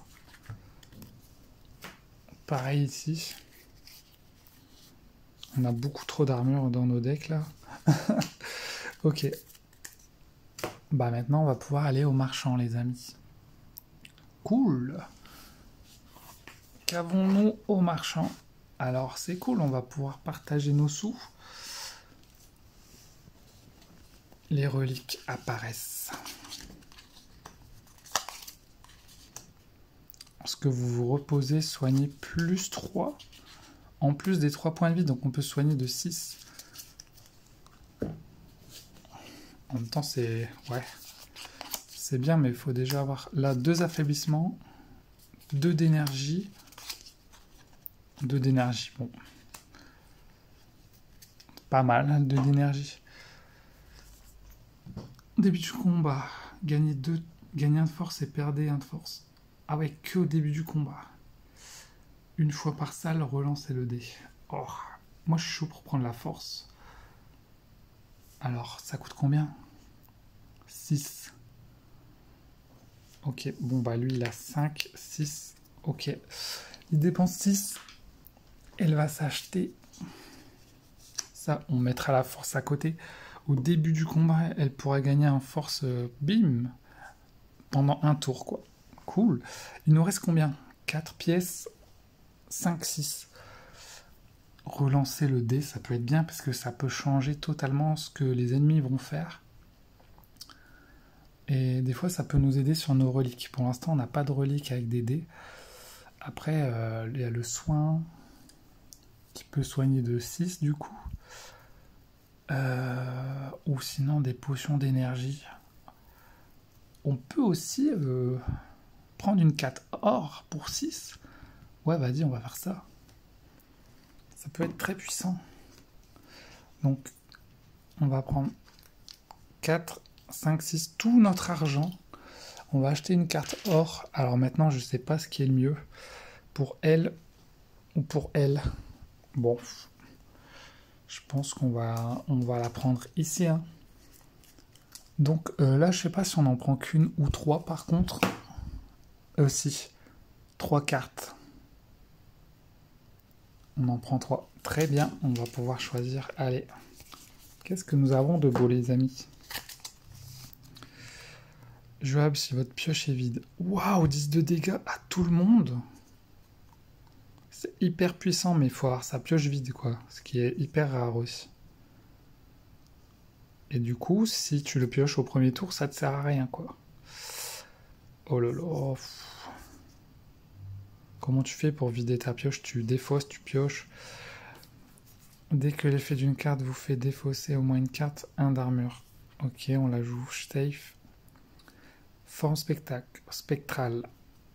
Pareil ici. On a beaucoup trop d'armure dans nos decks là. Ok. Bah maintenant, on va pouvoir aller au marchand, les amis. Cool. Qu'avons-nous au marchand? Alors c'est cool, on va pouvoir partager nos sous. Les reliques apparaissent. Lorsque vous vous reposez, soignez plus 3. En plus des 3 points de vie, donc on peut soigner de 6. En même temps, c'est... Ouais. C'est bien, mais il faut déjà avoir là 2 affaiblissements, 2 d'énergie. 2 d'énergie, bon. Pas mal, 2 d'énergie. Début du combat. Gagnez 1 de force et perdez 1 de force. Ah ouais, que au début du combat. Une fois par salle, relancez le dé. Oh, moi je suis chaud pour prendre la force. Alors, ça coûte combien? 6. Ok, bon bah lui il a 5, 6. Ok. Il dépense 6. Elle va s'acheter. Ça, on mettra la force à côté. Au début du combat, elle pourra gagner en force, bim, pendant un tour, quoi. Cool. Il nous reste combien? 4 pièces, 5, 6. Relancer le dé, ça peut être bien parce que ça peut changer totalement ce que les ennemis vont faire. Et des fois, ça peut nous aider sur nos reliques. Pour l'instant, on n'a pas de reliques avec des dés. Après, il y a le soin qui peut soigner de 6 du coup. Ou sinon des potions d'énergie. On peut aussi prendre une 4 or pour 6. Ouais, vas-y, on va faire ça. Ça peut être très puissant. Donc, on va prendre 4, 5, 6, tout notre argent. On va acheter une carte or. Alors maintenant, je sais pas ce qui est le mieux. Pour elle ou pour elle. Bon, je pense qu'on va la prendre ici. Hein. Donc là, je sais pas si on en prend qu'une ou 3 par contre. Si, 3 cartes. On en prend 3. Très bien, on va pouvoir choisir. Allez, qu'est-ce que nous avons de beau, les amis? Jouable si votre pioche est vide. Waouh, 10 de dégâts à tout le monde. C'est hyper puissant, mais il faut avoir sa pioche vide, quoi. Ce qui est hyper rare aussi. Et du coup, si tu le pioches au premier tour, ça te sert à rien, quoi. Oh là là. Comment tu fais pour vider ta pioche? Tu défausses, tu pioches. Dès que l'effet d'une carte vous fait défausser au moins une carte, 1 d'armure. Ok, on la joue safe. Forme spectrale.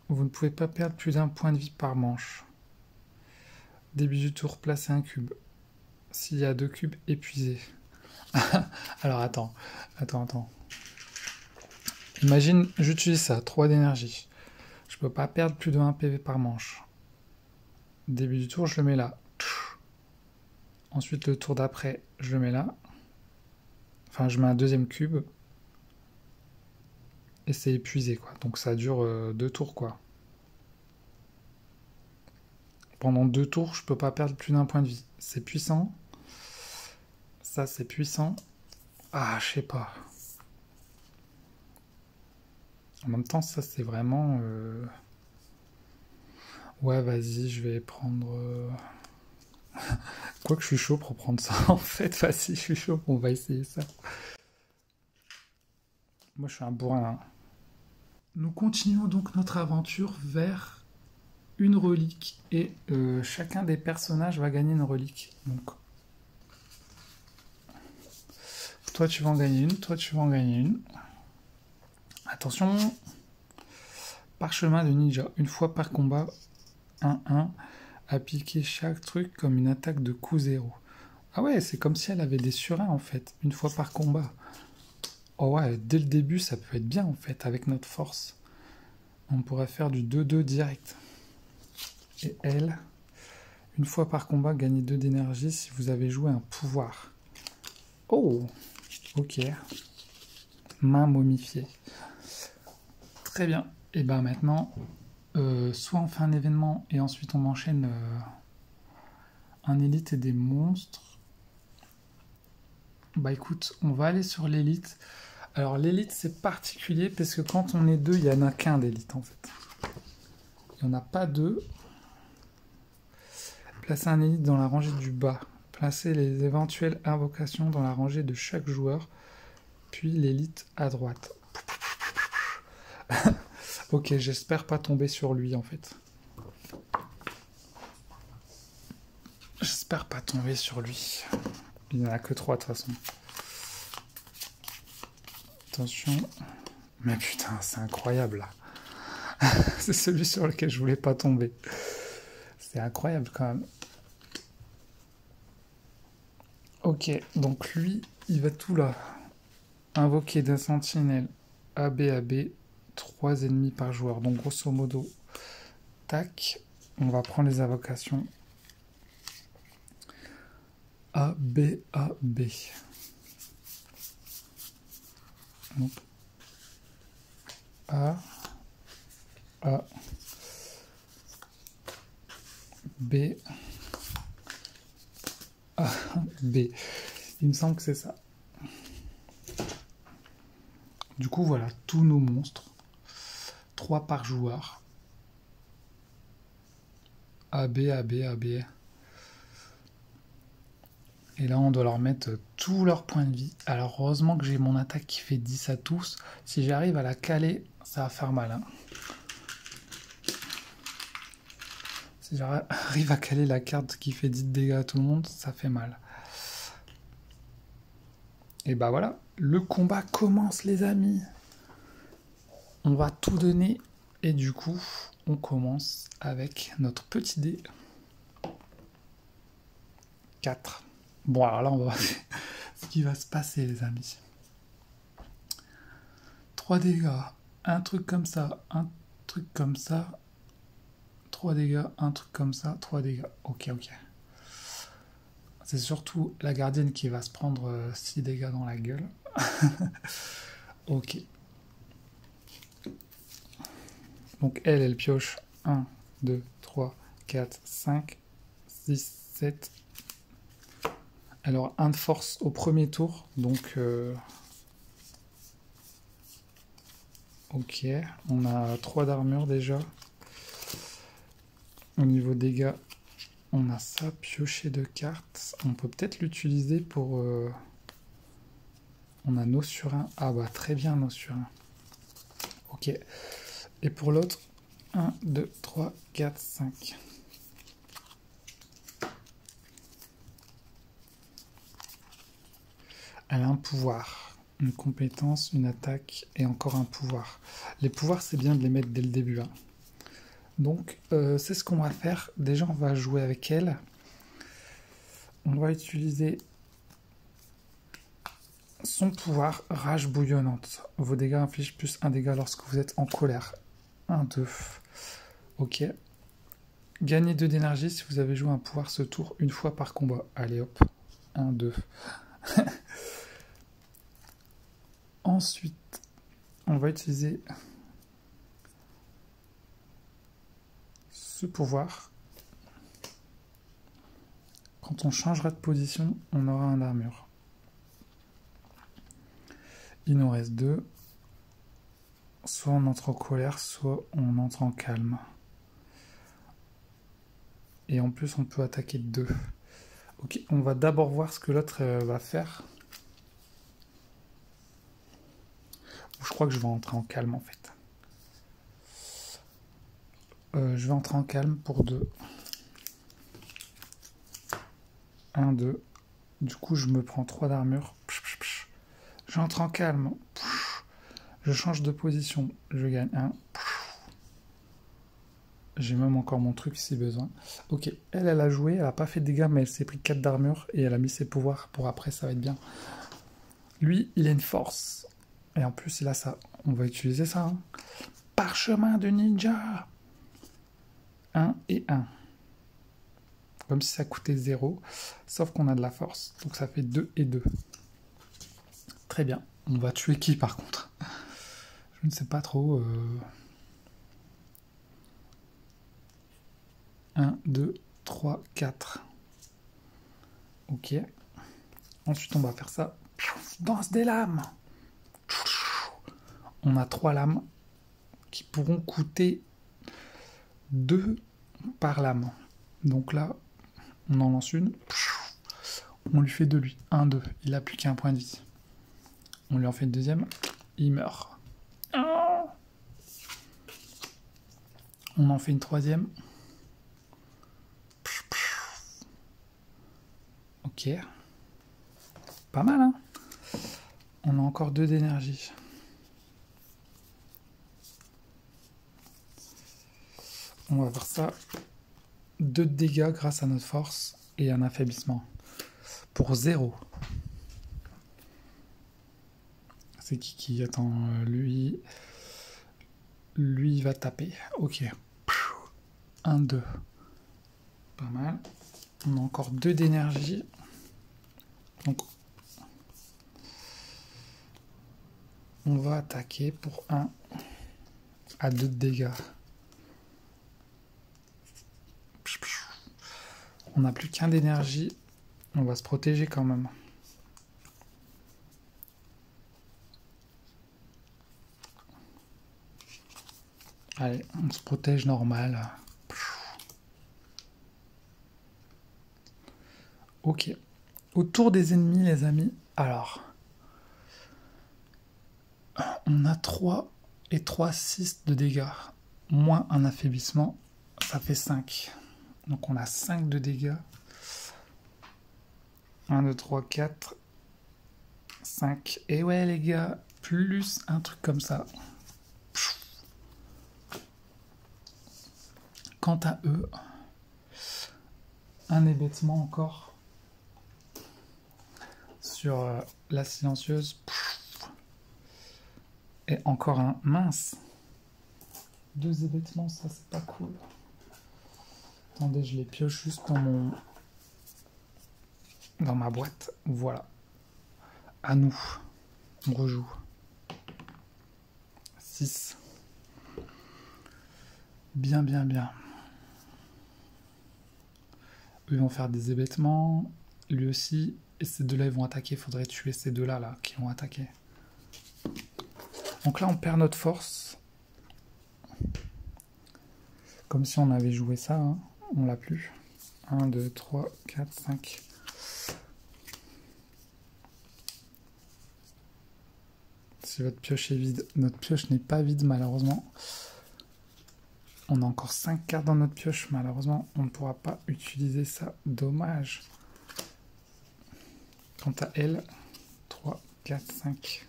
Vous ne pouvez pas perdre plus d'1 point de vie par manche. Début du tour, placez un cube. S'il y a 2 cubes, épuisés. Alors attends. Imagine, j'utilise ça, 3 d'énergie. Je peux pas perdre plus de 1 PV par manche. Début du tour, je le mets là. Ensuite, le tour d'après, je le mets là. Enfin, je mets un deuxième cube. Et c'est épuisé, quoi. Donc ça dure 2 tours, quoi. Pendant 2 tours, je peux pas perdre plus d'un point de vie. C'est puissant. Ça, c'est puissant. Ah, je sais pas. En même temps, ça, c'est vraiment... Ouais, vas-y, je vais prendre... Quoique je suis chaud pour prendre ça, en fait. Vas-y, je suis chaud, on va essayer ça. Moi, je suis un bourrin, hein. Nous continuons donc notre aventure vers une relique. Et chacun des personnages va gagner une relique. Donc, toi, tu vas en gagner une. Toi, tu vas en gagner une. Attention. Parchemin de ninja. Une fois par combat, 1-1. Appliquer chaque truc comme une attaque de coup 0. Ah ouais, c'est comme si elle avait des surins en fait, une fois par combat. Oh ouais, dès le début, ça peut être bien en fait, avec notre force. On pourrait faire du 2-2 direct. Et elle, une fois par combat, gagnez 2 d'énergie si vous avez joué un pouvoir. Oh, ok. Main momifiée. Très bien. Et ben maintenant, soit on fait un événement et ensuite on enchaîne un élite et des monstres. Bah écoute, on va aller sur l'élite. Alors l'élite c'est particulier parce que quand on est deux, il n'y en a qu'un d'élite en fait. Il n'y en a pas deux. Placez un élite dans la rangée du bas. Placez les éventuelles invocations dans la rangée de chaque joueur. Puis l'élite à droite. Ok, j'espère pas tomber sur lui en fait. J'espère pas tomber sur lui. Il n'y en a que 3 de toute façon. Attention. Mais putain, c'est incroyable là. C'est celui sur lequel je voulais pas tomber. C'est incroyable quand même. Ok, donc lui, il va tout là. Invoquer d'un sentinelle AB, 3 ennemis par joueur. Donc grosso modo, tac, on va prendre les invocations. AB. Donc A, B, A, B. Il me semble que c'est ça. Du coup, voilà, tous nos monstres. 3 par joueur. AB. Et là, on doit leur mettre tous leurs points de vie. Alors, heureusement que j'ai mon attaque qui fait 10 à tous. Si j'arrive à la caler, ça va faire mal. Hein. Si j'arrive à caler la carte qui fait 10 dégâts à tout le monde, ça fait mal. Et bah voilà, le combat commence les amis. On va tout donner. Et du coup, on commence avec notre petit dé. 4. Bon, alors là, on va voir ce qui va se passer, les amis. 3 dégâts, un truc comme ça, un truc comme ça, 3 dégâts, un truc comme ça, 3 dégâts. Ok. C'est surtout la gardienne qui va se prendre 6 dégâts dans la gueule. Ok. Donc elle pioche 1, 2, 3, 4, 5, 6, 7. Alors, 1 de force au premier tour, donc... Ok, on a 3 d'armure déjà. Au niveau dégâts, on a ça, piocher de cartes. On peut peut-être l'utiliser pour... On a nos sur 1. Ah bah très bien, nos sur 1. Ok. Et pour l'autre, 1, 2, 3, 4, 5. Elle a un pouvoir, une compétence, une attaque et encore un pouvoir. Les pouvoirs, c'est bien de les mettre dès le début. Hein. Donc, c'est ce qu'on va faire. Déjà, on va jouer avec elle. On va utiliser Son pouvoir, rage bouillonnante. Vos dégâts infligent plus un dégât lorsque vous êtes en colère. 1, 2. Ok. Gagnez 2 d'énergie si vous avez joué un pouvoir ce tour une fois par combat. Allez hop. 1, 2. Ensuite, on va utiliser ce pouvoir. Quand on changera de position, on aura un armure. Il nous reste 2. Soit on entre en colère, soit on entre en calme. Et en plus, on peut attaquer de 2. Ok, on va d'abord voir ce que l'autre va faire. Je crois que je vais entrer en calme en fait. Je vais entrer en calme pour 2. 1, 2. Du coup, je me prends 3 d'armure. J'entre en calme. Je change de position. Je gagne 1. J'ai même encore mon truc si besoin. Ok, elle a joué. Elle a pas fait de dégâts, mais elle s'est pris 4 d'armure. Et elle a mis ses pouvoirs pour après, ça va être bien. Lui, il a une force. Et en plus, il a ça. On va utiliser ça. Hein. Parchemin de ninja. 1 et 1. Comme si ça coûtait 0. Sauf qu'on a de la force. Donc ça fait 2 et 2. Très bien. On va tuer qui par contre? Je ne sais pas trop. 1, 2, 3, 4. Ok. Ensuite, on va faire ça. Danse des lames. On a 3 lames qui pourront coûter 2 par lame. Donc là, on en lance une. On lui fait de lui. 1, 2. Il n'a plus qu'un point de vie. On lui en fait une deuxième. Il meurt. On en fait une troisième. Ok. Pas mal, hein? On a encore 2 d'énergie. On va faire ça. 2 de dégâts grâce à notre force et un affaiblissement. Pour 0. C'est qui attend lui. Lui, il va taper. Ok. 1, 2. Pas mal. On a encore 2 d'énergie. Donc, on va attaquer pour 1 à 2 de dégâts. On n'a plus qu'un d'énergie. On va se protéger quand même. Allez, on se protège normal. Ok. Autour des ennemis, les amis. Alors, on a 3 et 3, 6 de dégâts. Moins un affaiblissement, ça fait 5. Donc on a 5 de dégâts. 1, 2, 3, 4, 5. Et ouais les gars, plus un truc comme ça. Quant à eux, un hébétement encore sur la silencieuse. Et encore un mince. 2 hébétements, ça c'est pas cool. Attendez, je les pioche juste dans ma boîte. Voilà. À nous. On rejoue. 6. Bien, bien, bien. Eux vont faire des hébétements. Lui aussi. Et ces deux-là, ils vont attaquer. Il faudrait tuer ces deux-là là, qui vont attaquer. Donc là, on perd notre force. Comme si on avait joué ça. Hein. On l'a plus. 1, 2, 3, 4, 5. Si votre pioche est vide, notre pioche n'est pas vide malheureusement. On a encore 5 cartes dans notre pioche, malheureusement on ne pourra pas utiliser ça, dommage. Quant à elle, 3, 4, 5.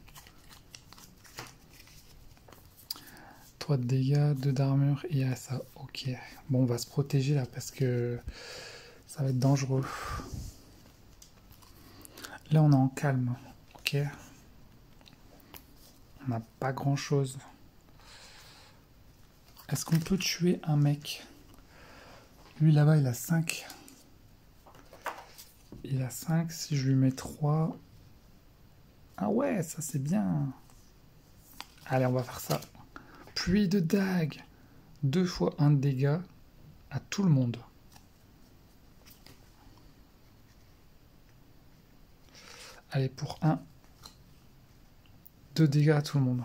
3 de dégâts, 2 d'armure et à ça, ok. Bon, on va se protéger là parce que ça va être dangereux. Là on est en calme. Ok, Ok. On n'a pas grand chose. Est-ce qu'on peut tuer un mec? Lui là-bas il a 5. Il a 5. Si je lui mets 3. Ah ouais, ça c'est bien. Allez, on va faire ça. Pluie de dagues. 2 fois 1 de dégâts à tout le monde. Allez, pour 1. 2 dégâts à tout le monde.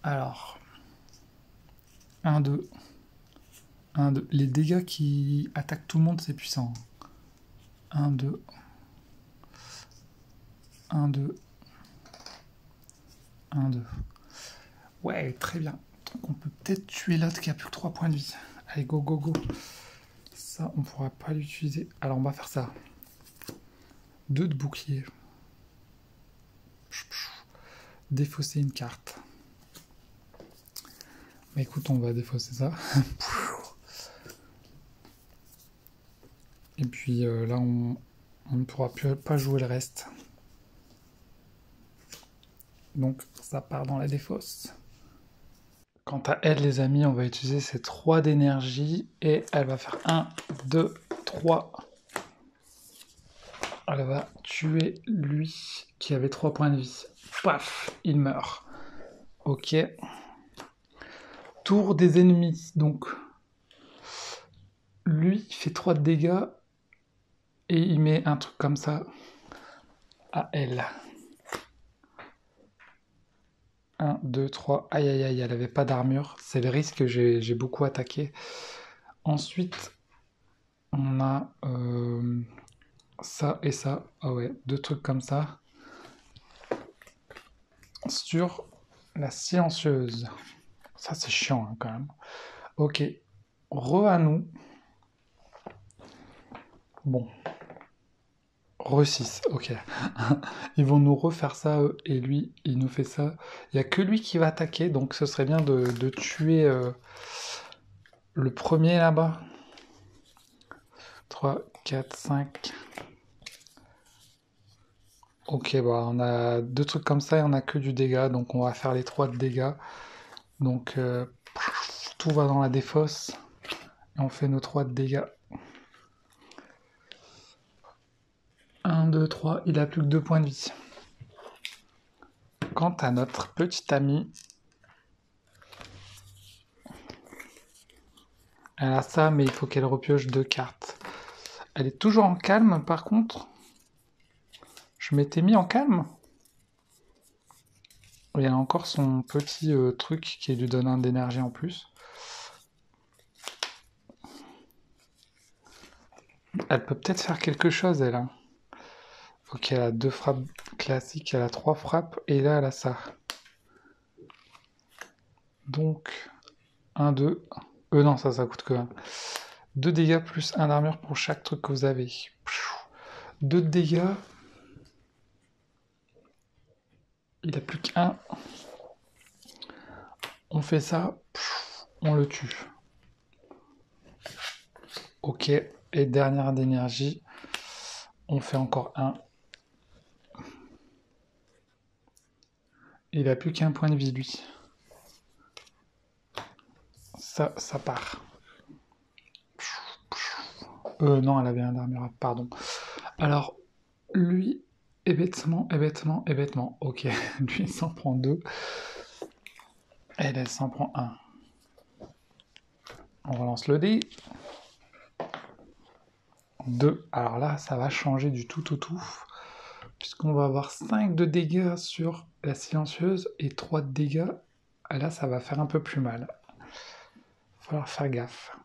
Alors. 1, 2. 1, 2. Les dégâts qui attaquent tout le monde, c'est puissant. 1, 2. 1, 2. 1, 2. Ouais, très bien. Donc on peut peut-être tuer l'autre qui a plus que 3 points de vie. Allez, go, go, go. Ça, on pourra pas l'utiliser. Alors, on va faire ça. 2 de bouclier. Défausser une carte. Mais écoute, on va défausser ça. Et puis là, on ne pourra pas jouer le reste. Donc, ça part dans la défausse. Quant à elle, les amis, on va utiliser ces 3 d'énergie. Et elle va faire 1, 2, 3. Elle va tuer lui qui avait 3 points de vie. Paf, il meurt. Ok. Tour des ennemis. Donc, lui, il fait 3 de dégâts. Et il met un truc comme ça à elle. 1, 2, 3. Aïe, aïe, aïe, elle avait pas d'armure. C'est le risque que j'ai beaucoup attaqué. Ensuite, on a ça et ça. Ah ouais, 2 trucs comme ça. Sur la silencieuse. Ça, c'est chiant hein, quand même. Ok. À nous. Bon. 6, ok. Ils vont nous refaire ça, eux, et lui, il nous fait ça. Il n'y a que lui qui va attaquer, donc ce serait bien de tuer le premier là-bas. 3, 4, 5. Ok, bah on a 2 trucs comme ça et on a que du dégât, donc on va faire les 3 de dégâts. Donc tout va dans la défausse, et on fait nos 3 de dégâts. 1, 2, 3, il a plus que 2 points de vie. Quant à notre petite amie, elle a ça, mais il faut qu'elle repioche 2 cartes. Elle est toujours en calme, par contre. Je m'étais mis en calme. Il y a encore son petit truc qui lui donne un d'énergie en plus. Elle peut peut-être faire quelque chose, elle. Hein. Ok, elle a 2 frappes classiques, elle a 3 frappes, et là, elle a ça. Donc, 1, 2... non, ça coûte que 1. 2 dégâts plus 1 d'armure pour chaque truc que vous avez. 2 de dégâts. Il a plus qu'un. On fait ça, on le tue. Ok, et dernière d'énergie. On fait encore 1. Il a plus qu'un point de vie, lui. Ça part. Non, elle avait un d'armure, pardon. Alors, lui, hébétement. Ok, lui, il s'en prend 2. Elle s'en prend 1. On relance le dé. 2. Alors là, ça va changer du tout. Puisqu'on va avoir 5 de dégâts sur la silencieuse et 3 de dégâts. Là, ça va faire un peu plus mal. Il va falloir faire gaffe.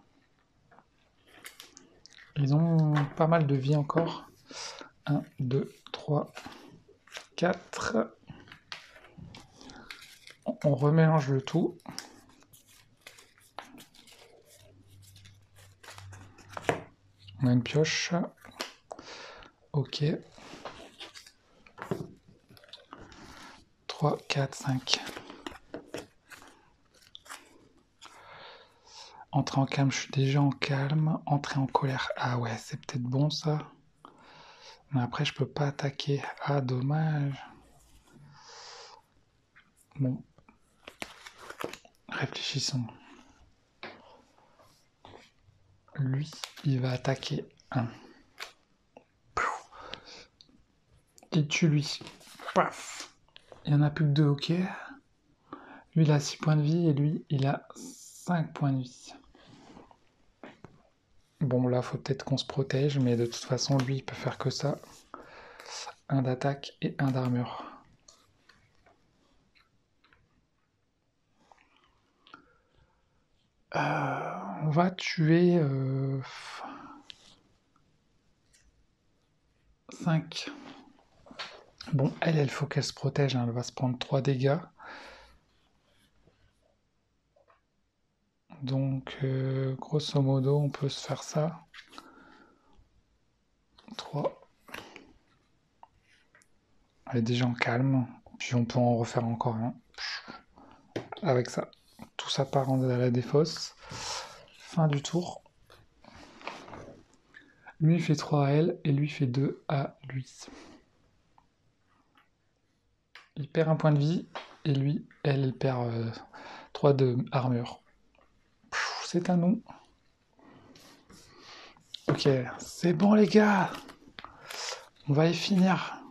Ils ont pas mal de vie encore. 1, 2, 3, 4. On remélange le tout. On a une pioche. Ok. 3, 4, 5. Entrer en calme, je suis déjà en calme. Entrer en colère. Ah ouais, c'est peut-être bon ça. Mais après, je peux pas attaquer. Ah, dommage. Bon. Réfléchissons. Lui, il va attaquer 1. Il tue lui. Paf. Il n'y en a plus que 2, ok. Lui, il a 6 points de vie et lui, il a 5 points de vie. Bon, là, faut peut-être qu'on se protège, mais de toute façon, lui, il peut faire que ça. 1 d'attaque et 1 d'armure. On va tuer 5. Bon, elle faut qu'elle se protège, hein. Elle va se prendre 3 dégâts. Donc, grosso modo, on peut se faire ça. 3. Elle est déjà en calme. Puis on peut en refaire encore un. Avec ça. Tout ça part à la défausse. Fin du tour. Lui, il fait 3 à elle, et lui fait 2 à lui. Il perd un point de vie, et lui, elle perd 3 de armure. C'est à nous. Ok, c'est bon les gars. On va y finir.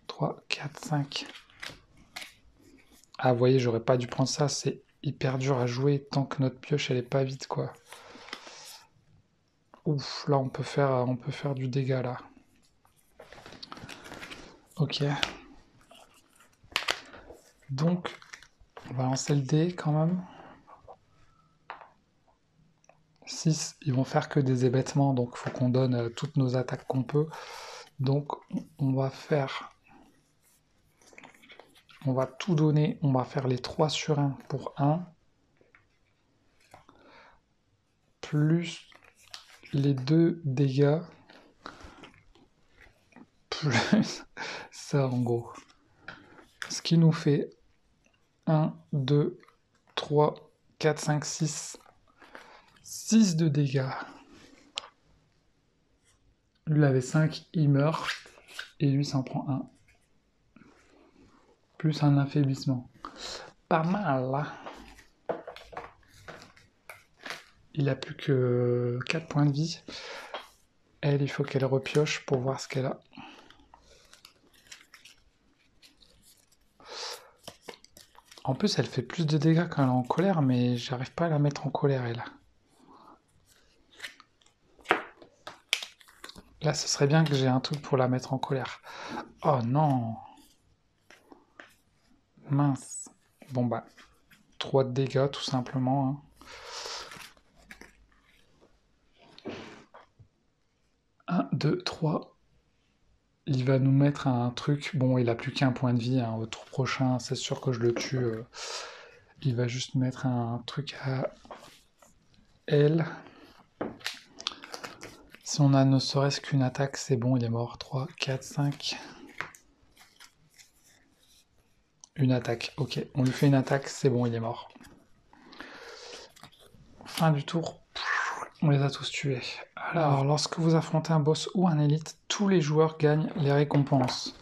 3, 4, 5. Ah, vous voyez, j'aurais pas dû prendre ça, c'est hyper dur à jouer tant que notre pioche elle est pas vide quoi. Ouf, là on peut faire du dégât là. Ok. Donc, on va lancer le dé quand même. 6, ils vont faire que des hébétements, donc il faut qu'on donne toutes nos attaques qu'on peut. Donc on va faire... On va tout donner, on va faire les 3 sur 1 pour 1. Plus les 2 dégâts. Plus ça en gros. Ce qui nous fait 1, 2, 3, 4, 5, 6. 6 de dégâts. Lui il avait 5, il meurt. Et lui s'en prend 1. Plus un affaiblissement. Pas mal là. Il a plus que 4 points de vie. Elle, il faut qu'elle repioche pour voir ce qu'elle a. En plus, elle fait plus de dégâts quand elle est en colère, mais j'arrive pas à la mettre en colère, elle. Là, ce serait bien que j'ai un truc pour la mettre en colère. Oh non! Mince. Bon bah, 3 de dégâts, tout simplement. Hein. 1, 2, 3. Il va nous mettre un truc. Bon, il a plus qu'un point de vie. Hein. Au tour prochain, c'est sûr que je le tue. Il va juste mettre un truc à elle. Si on a ne serait-ce qu'une attaque, c'est bon, il est mort. 3, 4, 5. Une attaque, ok. On lui fait une attaque, c'est bon, il est mort. Fin du tour. On les a tous tués. Alors, lorsque vous affrontez un boss ou un élite, tous les joueurs gagnent les récompenses.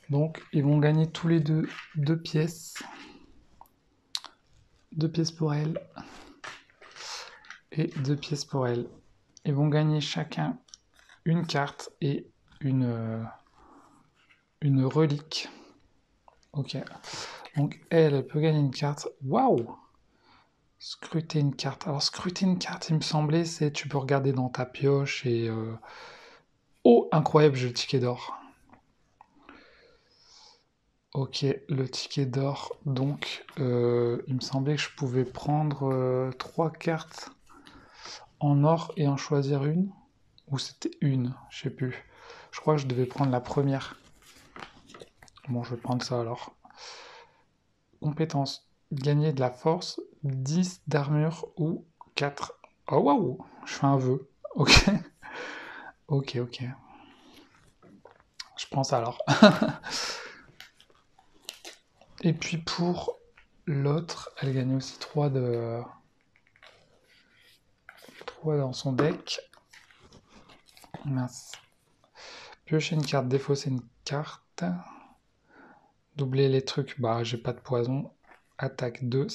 Donc, ils vont gagner tous les deux 2 pièces. 2 pièces pour elle. Et 2 pièces pour elle. Ils vont gagner chacun une carte et une relique. Ok. Donc, elle peut gagner une carte. Waouh! Scruter une carte. Alors, scruter une carte, il me semblait, c'est tu peux regarder dans ta pioche et... Oh, incroyable, j'ai le ticket d'or. Ok, le ticket d'or. Donc, il me semblait que je pouvais prendre 3 cartes en or et en choisir une. Ou c'était une, je sais plus. Je crois que je devais prendre la première. Bon, je vais prendre ça alors. Compétence. Gagner de la force, 10 d'armure ou 4. Oh waouh, je fais un vœu. Ok. Ok, ok. Je prends ça alors. Et puis pour l'autre, elle gagne aussi 3 dans son deck. Mince. Piocher une carte, défausser une carte. Doubler les trucs, bah j'ai pas de poison. Attaque 2,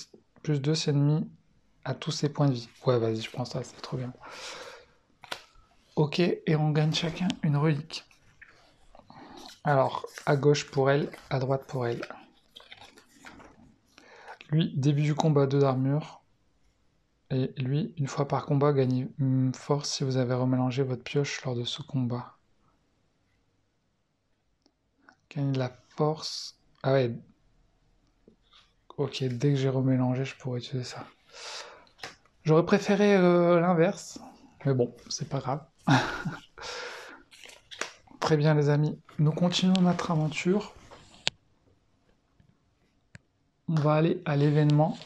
plus 2 ennemis à tous ses points de vie. Ouais, vas-y, je prends ça, c'est trop bien. Ok, et on gagne chacun une relique. Alors, à gauche pour elle, à droite pour elle. Lui, début du combat, 2 d'armure. Et lui, une fois par combat, gagnez une force si vous avez remélangé votre pioche lors de ce combat. Gagnez de la force. Ah ouais. Ok, dès que j'ai remélangé, je pourrais utiliser ça. J'aurais préféré l'inverse. Mais bon, c'est pas grave. Très bien les amis, nous continuons notre aventure. On va aller à l'événement.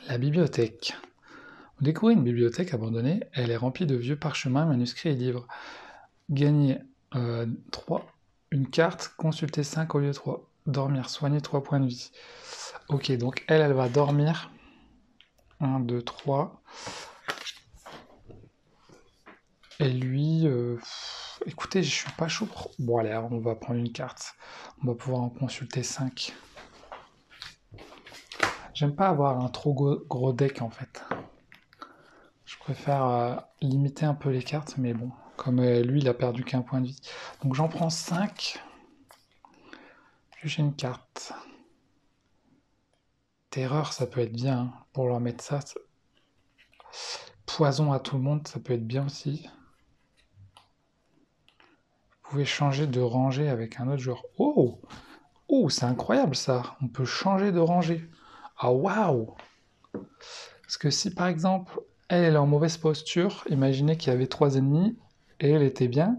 La bibliothèque. Vous découvrez une bibliothèque abandonnée, elle est remplie de vieux parchemins, manuscrits et livres. Gagnez 3, une carte, consulter 5 au lieu de 3. Dormir, soigner 3 points de vie. Ok, donc elle va dormir. 1, 2, 3. Et lui, écoutez, je suis pas chaud. Bon allez, on va prendre une carte. On va pouvoir en consulter 5. J'aime pas avoir un trop gros deck en fait. Je préfère limiter un peu les cartes, mais bon, comme lui il a perdu qu'un point de vie. Donc j'en prends 5. Puis j'ai une carte. Terreur, ça peut être bien, hein, pour leur mettre ça. Poison à tout le monde, ça peut être bien aussi. Vous pouvez changer de rangée avec un autre joueur. Oh! Oh, c'est incroyable ça! On peut changer de rangée. Ah waouh! Parce que si par exemple, elle est en mauvaise posture, imaginez qu'il y avait 3 ennemis, et elle était bien,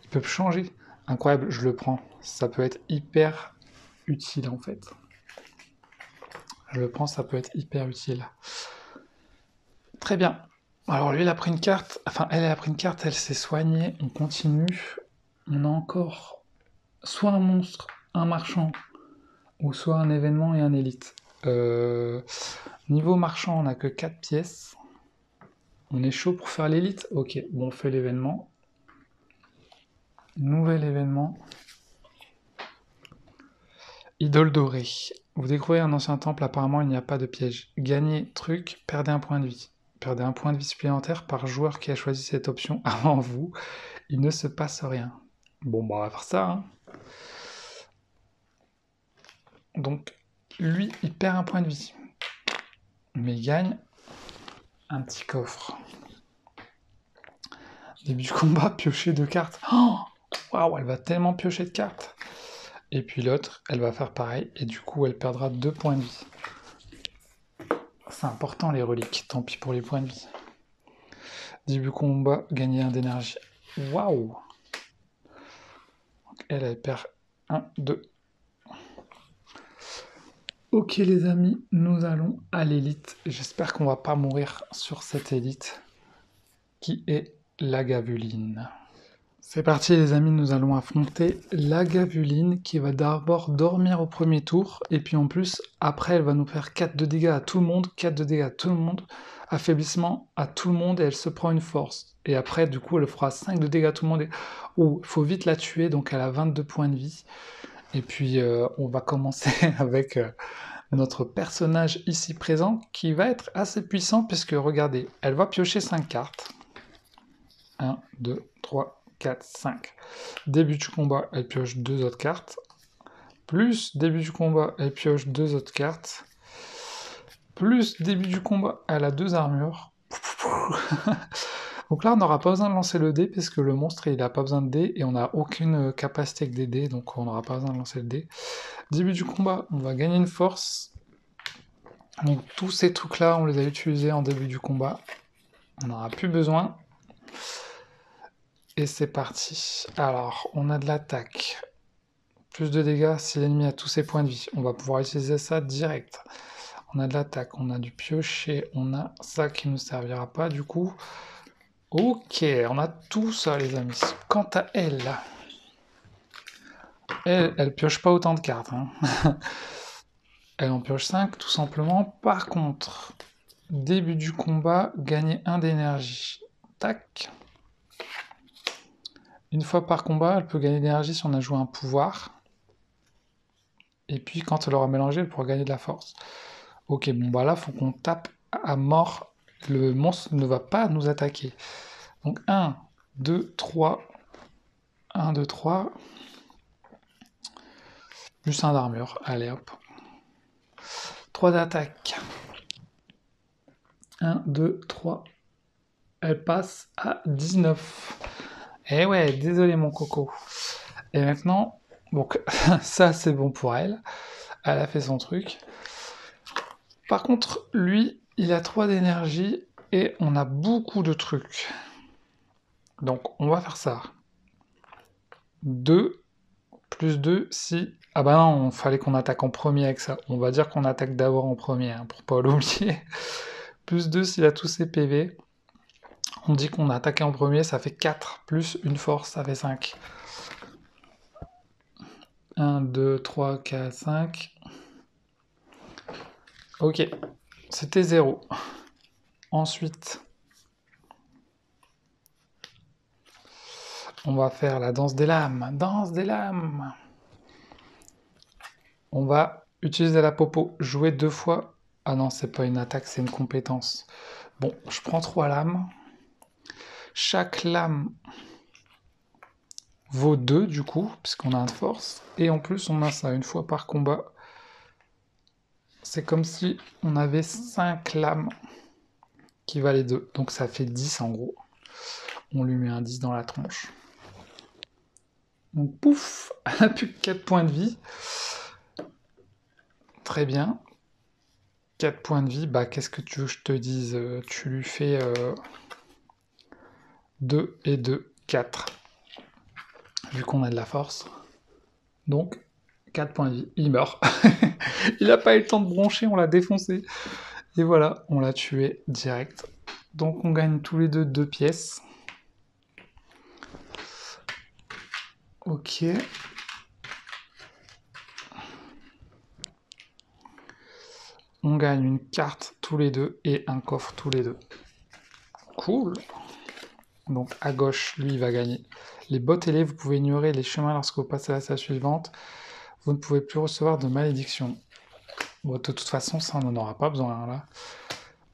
ils peuvent changer. Incroyable, je le prends. Ça peut être hyper utile en fait. Je le prends, ça peut être hyper utile. Très bien. Alors lui, il a pris une carte. Enfin, elle a pris une carte, elle s'est soignée. On continue. On a encore soit un monstre, un marchand, ou soit un événement et un élite. Niveau marchand, on n'a que 4 pièces. On est chaud pour faire l'élite? Ok, bon, on fait l'événement. Nouvel événement. Idole dorée. Vous découvrez un ancien temple, apparemment il n'y a pas de piège. Gagnez truc, perdez un point de vie. Perdez un point de vie supplémentaire par joueur qui a choisi cette option avant vous. Il ne se passe rien. Bon, bah on va faire ça. Hein. Donc, lui, il perd un point de vie. Mais il gagne un petit coffre. Début du combat, piocher 2 cartes. Oh, waouh, elle va tellement piocher de cartes. Et puis l'autre, elle va faire pareil. Et du coup, elle perdra 2 points de vie. C'est important les reliques, tant pis pour les points de vie. Début combat, gagner 1 d'énergie. Waouh! Elle perd 1, 2. Ok les amis, nous allons à l'élite. J'espère qu'on va pas mourir sur cette élite qui est la Gavuline. C'est parti les amis, nous allons affronter la Gavuline qui va d'abord dormir au premier tour et puis en plus après elle va nous faire 4 de dégâts à tout le monde, 4 de dégâts à tout le monde, affaiblissement à tout le monde et elle se prend une force. Et après du coup elle fera 5 de dégâts à tout le monde et il faut vite la tuer donc elle a 22 points de vie. Et puis on va commencer avec notre personnage ici présent qui va être assez puissant puisque regardez, elle va piocher 5 cartes. 1, 2, 3, 4, 5. Début du combat, elle pioche 2 autres cartes. Plus début du combat, elle pioche 2 autres cartes. Plus début du combat, elle a 2 armures. Donc là, on n'aura pas besoin de lancer le dé, parce que le monstre, il n'a pas besoin de dé, et on n'a aucune capacité avec des dés, donc on n'aura pas besoin de lancer le dé. Début du combat, on va gagner une force. Donc tous ces trucs-là, on les a utilisés en début du combat. On n'aura plus besoin. Et c'est parti. Alors, on a de l'attaque. Plus de dégâts si l'ennemi a tous ses points de vie. On va pouvoir utiliser ça direct. On a de l'attaque, on a du piocher, on a ça qui ne nous servira pas du coup. Ok, on a tout ça les amis. Quant à elle, elle pioche pas autant de cartes. Hein. Elle en pioche 5 tout simplement. Par contre, début du combat, gagner 1 d'énergie. Tac. Une fois par combat, elle peut gagner de l'énergie si on a joué un pouvoir. Et puis quand elle aura mélangé, elle pourra gagner de la force. Ok, bon bah là, faut qu'on tape à mort. Le monstre ne va pas nous attaquer. Donc 1, 2, 3. 1, 2, 3. Plus 1 d'armure. Allez hop. 3 d'attaque. 1, 2, 3. Elle passe à 19. Eh ouais, désolé mon coco. Et maintenant, donc ça c'est bon pour elle. Elle a fait son truc. Par contre, lui, il a 3 d'énergie et on a beaucoup de trucs. Donc on va faire ça. 2 plus 2 si... Ah bah non, il fallait qu'on attaque en premier avec ça. On va dire qu'on attaque d'abord en premier, hein, pour pas l'oublier. Plus 2 s'il a tous ses PV. On dit qu'on a attaqué en premier, ça fait 4. Plus une force, ça fait 5. 1, 2, 3, 4, 5. Ok, c'était 0. Ensuite, on va faire la danse des lames. Danse des lames. On va utiliser la popo. Jouer 2 fois. Ah non, c'est pas une attaque, c'est une compétence. Bon, je prends 3 lames. Chaque lame vaut 2 du coup, puisqu'on a un de force. Et en plus, on a ça une fois par combat. C'est comme si on avait 5 lames qui valaient 2. Donc ça fait 10 en gros. On lui met un 10 dans la tronche. Donc pouf, elle n'a plus que 4 points de vie. Très bien. 4 points de vie, bah qu'est-ce que tu veux que je te dise? Tu lui fais 2 et 2, 4. Vu qu'on a de la force. Donc, 4 points de vie. Il meurt. Il n'a pas eu le temps de broncher, on l'a défoncé. Et voilà, on l'a tué direct. Donc on gagne tous les deux 2 pièces. Ok. On gagne une carte tous les deux et un coffre tous les deux. Cool. Donc à gauche, lui, il va gagner. Les bottes ailées, vous pouvez ignorer les chemins lorsque vous passez à la salle suivante. Vous ne pouvez plus recevoir de malédiction. Bon, de toute façon, ça, on n'en aura pas besoin, hein, là.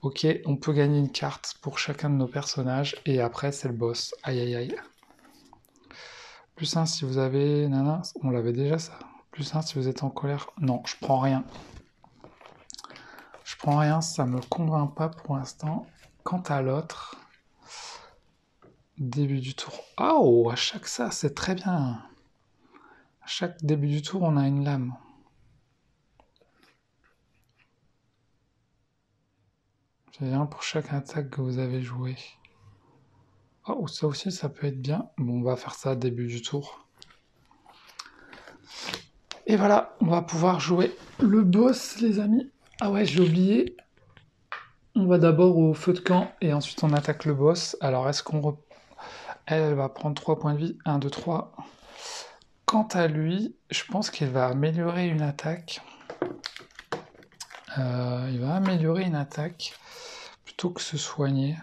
Ok, on peut gagner une carte pour chacun de nos personnages. Et après, c'est le boss. Aïe, aïe, aïe. Plus 1 si vous avez... Nana, on l'avait déjà, ça. Plus 1 si vous êtes en colère. Non, je prends rien. Je prends rien, ça me convainc pas pour l'instant. Quant à l'autre... Début du tour. Oh, à chaque ça, c'est très bien. À chaque début du tour, on a une lame. C'est bien pour chaque attaque que vous avez joué. Oh, ça aussi, ça peut être bien. Bon, on va faire ça début du tour. Et voilà, on va pouvoir jouer le boss, les amis. Ah ouais, j'ai oublié. On va d'abord au feu de camp et ensuite on attaque le boss. Alors, est-ce qu'on... Elle va prendre 3 points de vie. 1, 2, 3. Quant à lui, je pense qu'il va améliorer une attaque. Il va améliorer une attaque plutôt que se soigner.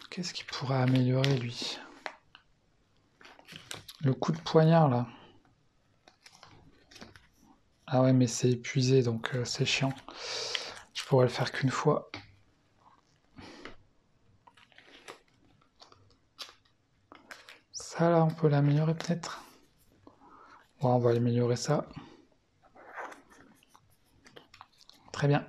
Qu'est-ce qu'il pourrait améliorer, lui? Le coup de poignard, là. Ah ouais, mais c'est épuisé, donc c'est chiant. Je pourrais le faire qu'une fois. Ça, là, on peut l'améliorer, peut-être? Ouais, on va améliorer ça. Très bien.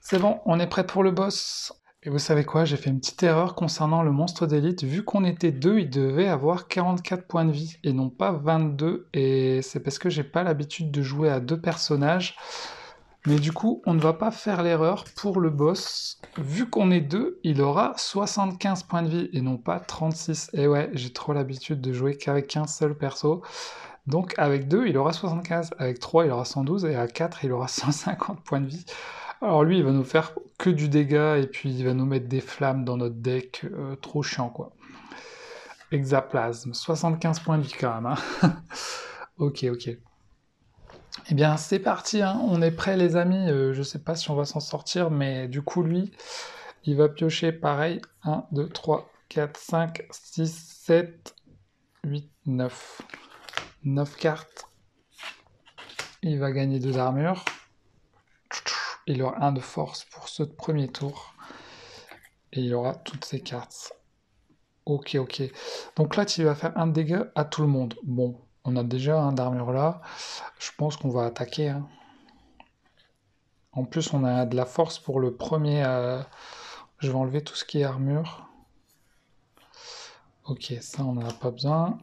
C'est bon, on est prêt pour le boss. Et vous savez quoi, j'ai fait une petite erreur concernant le monstre d'élite. Vu qu'on était deux, il devait avoir 44 points de vie et non pas 22. Et c'est parce que j'ai pas l'habitude de jouer à 2 personnages. Mais du coup, on ne va pas faire l'erreur pour le boss. Vu qu'on est 2, il aura 75 points de vie et non pas 36. Et ouais, j'ai trop l'habitude de jouer qu'avec un seul perso. Donc avec 2, il aura 75. Avec 3, il aura 112. Et à 4, il aura 150 points de vie. Alors lui, il va nous faire que du dégât et puis il va nous mettre des flammes dans notre deck. Trop chiant, quoi. Hexaplasme. 75 points de vie quand même, hein. Ok, ok. Eh bien, c'est parti, hein. On est prêts, les amis. Je sais pas si on va s'en sortir, mais du coup, lui, il va piocher pareil. 1, 2, 3, 4, 5, 6, 7, 8, 9. 9 cartes. Il va gagner 2 d'armure. Il aura 1 de force pour ce premier tour. Et il aura toutes ses cartes. Ok, ok. Donc là, tu vas faire 1 de dégâts à tout le monde. Bon, on a déjà un d'armure là. Je pense qu'on va attaquer. Hein. En plus, on a de la force pour le premier. Je vais enlever tout ce qui est armure. Ok, ça, on n'en a pas besoin.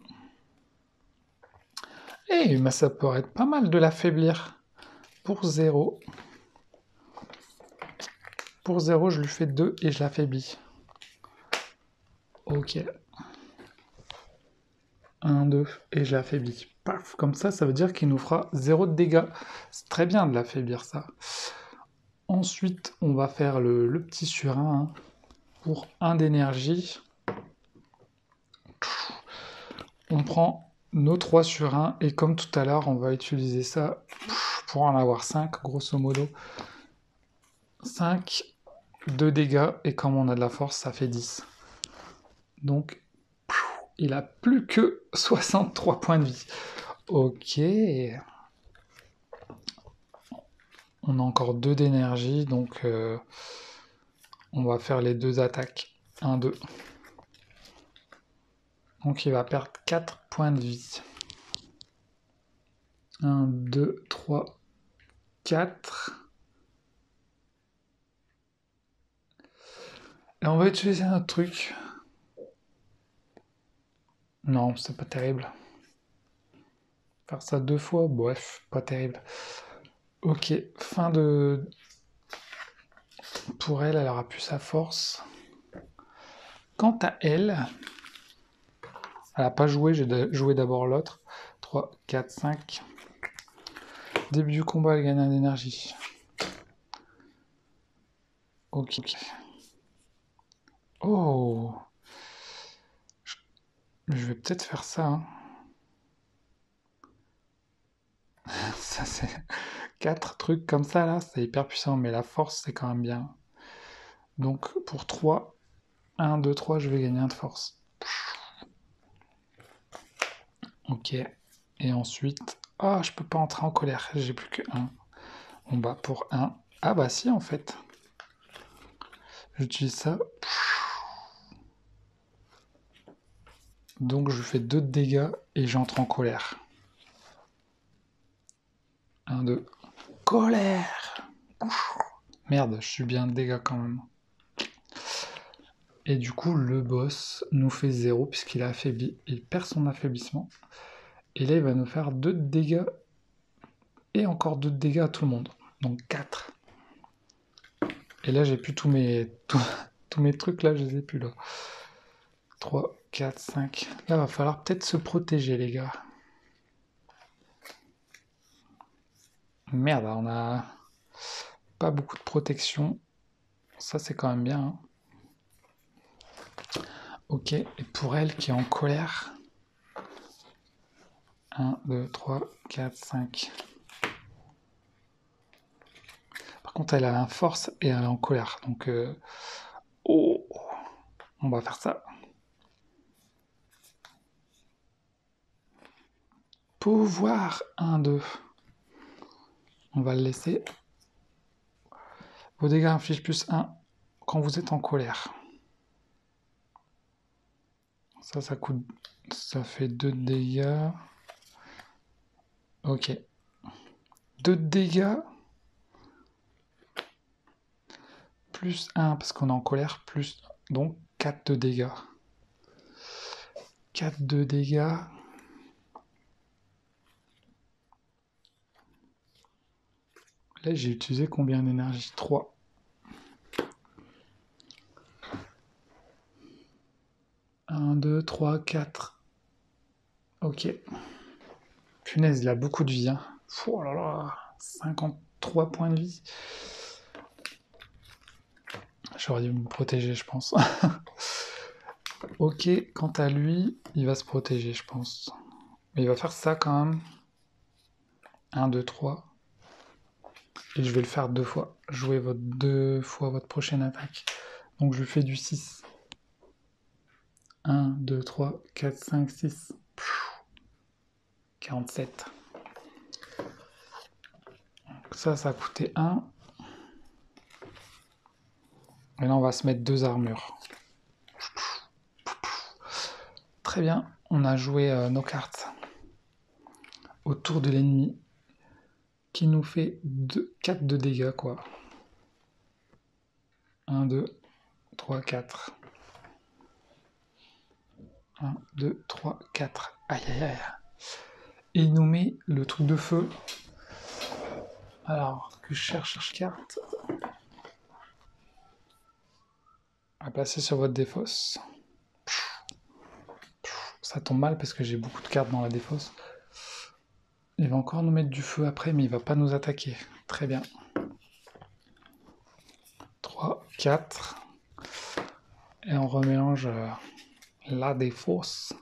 Eh, mais ça pourrait être pas mal de l'affaiblir. Pour 0. Pour 0, je lui fais 2 et je l'affaiblis. Ok. 1, 2, et je l'affaiblis. Paf, comme ça veut dire qu'il nous fera 0 de dégâts. C'est très bien de l'affaiblir, ça. Ensuite, on va faire le petit surin hein, pour 1 d'énergie. On prend nos 3 surins et comme tout à l'heure, on va utiliser ça pour en avoir 5, grosso modo. 5, 2 dégâts, et comme on a de la force, ça fait 10. Donc, il a plus que 63 points de vie. Ok. On a encore 2 d'énergie, donc on va faire les 2 attaques. 1, 2. Donc il va perdre 4 points de vie. 1, 2, 3, 4. Et on va utiliser un autre truc. Non, c'est pas terrible. Faire ça 2 fois, bref, pas terrible. Ok, fin de... Pour elle, elle aura plus sa force. Quant à elle, elle n'a pas joué, j'ai joué d'abord l'autre. 3, 4, 5. Début du combat, elle gagne un énergie. Ok. Oh! Je vais peut-être faire ça. Hein. Ça, c'est 4 trucs comme ça, là. C'est hyper puissant, mais la force, c'est quand même bien. Donc, pour 3, 1, 2, 3, je vais gagner 1 de force. Ok. Et ensuite... Ah, je peux pas entrer en colère. J'ai plus que 1. On bat pour 1. Ah bah si, en fait. J'utilise ça. Donc, je fais 2 de dégâts et j'entre en colère. 1, 2. Colère! Merde, je suis bien de dégâts quand même. Et du coup, le boss nous fait 0 puisqu'il a affaibli. Il perd son affaiblissement. Et là, il va nous faire 2 de dégâts. Et encore 2 de dégâts à tout le monde. Donc 4. Et là, j'ai plus tous mes trucs là, je les ai plus là. 3, 4, 5. Là, va falloir peut-être se protéger, les gars. Merde, on a pas beaucoup de protection. Ça, c'est quand même bien. Hein. Ok, et pour elle qui est en colère... 1, 2, 3, 4, 5. Par contre, elle a la force et elle est en colère. Donc, oh, on va faire ça. Pouvoir 1, 2. On va le laisser. Vos dégâts infligent plus 1 quand vous êtes en colère. Ça coûte... Ça fait 2 de dégâts. Ok. 2 de dégâts. Plus 1 parce qu'on est en colère. Plus... Donc 4 de dégâts. 4 de dégâts. Là, j'ai utilisé combien d'énergie? 3. Un, 2, 3, 4. Ok. Punaise, il a beaucoup de vie. Hein. Oh là là, 53 points de vie. J'aurais dû me protéger, je pense. Ok, quant à lui, il va se protéger, je pense. Mais il va faire ça quand même. 1, 2, 3. Et je vais le faire 2 fois. Jouez 2 fois votre prochaine attaque. Donc je lui fais du 6. 1, 2, 3, 4, 5, 6. 47. Donc ça a coûté 1. Et là, on va se mettre 2 armures. Très bien, on a joué nos cartes autour de l'ennemi, qui nous fait 4 de dégâts, quoi. 1, 2, 3, 4. 1, 2, 3, 4. Aïe, aïe, aïe. Et il nous met le truc de feu. Alors, que je cherche carte à placer sur votre défausse. Ça tombe mal parce que j'ai beaucoup de cartes dans la défausse. Il va encore nous mettre du feu après, mais il va pas nous attaquer. Très bien. 3, 4. Et on remélange la défausse.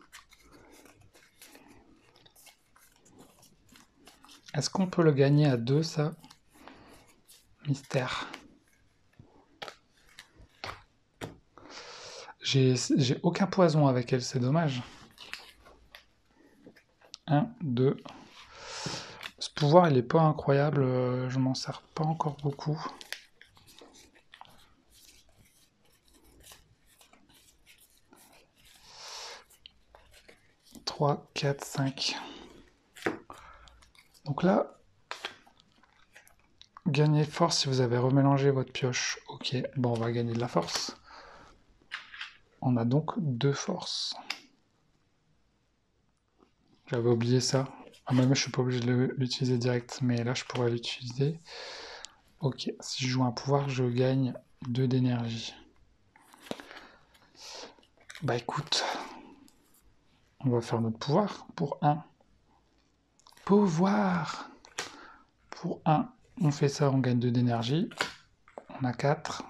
Est-ce qu'on peut le gagner à 2, ça? Mystère. J'ai aucun poison avec elle, c'est dommage. 1, 2. Ce pouvoir, il est pas incroyable, je m'en sers pas encore beaucoup. « 3, 4, 5. » Donc là, gagnez force si vous avez remélangé votre pioche. Ok, bon, on va gagner de la force. On a donc 2 forces. J'avais oublié ça. Ah, même je suis pas obligé de l'utiliser direct, mais là je pourrais l'utiliser. Ok, si je joue un pouvoir, je gagne 2 d'énergie. Bah écoute, on va faire notre pouvoir pour 1. Pouvoir pour 1. On fait ça, on gagne 2 d'énergie. On a 4.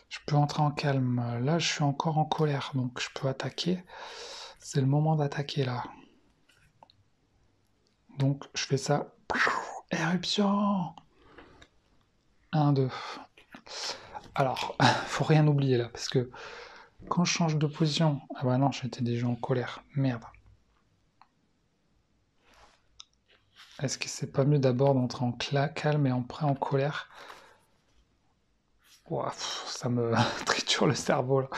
Je peux entrer en calme. Là, je suis encore en colère, donc je peux attaquer. C'est le moment d'attaquer là. Donc, je fais ça. Éruption 1, 2. Alors, faut rien oublier là, parce que quand je change de position... Ah bah non, j'étais déjà en colère. Merde. Est-ce que c'est pas mieux d'abord d'entrer en calme et après en colère? Ouah, ça me triture le cerveau là.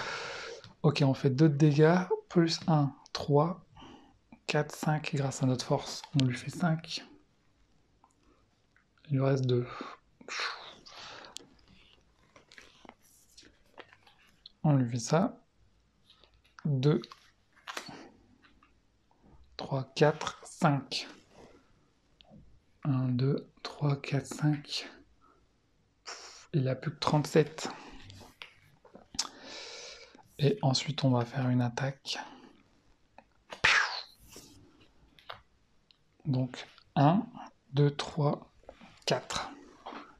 Ok, on fait 2 de dégâts, plus 1, 3, 4, 5, grâce à notre force, on lui fait 5. Il lui reste 2. On lui fait ça. 2, 3, 4, 5. 1, 2, 3, 4, 5. Il a plus que 37. Et ensuite, on va faire une attaque. Donc, 1, 2, 3, 4.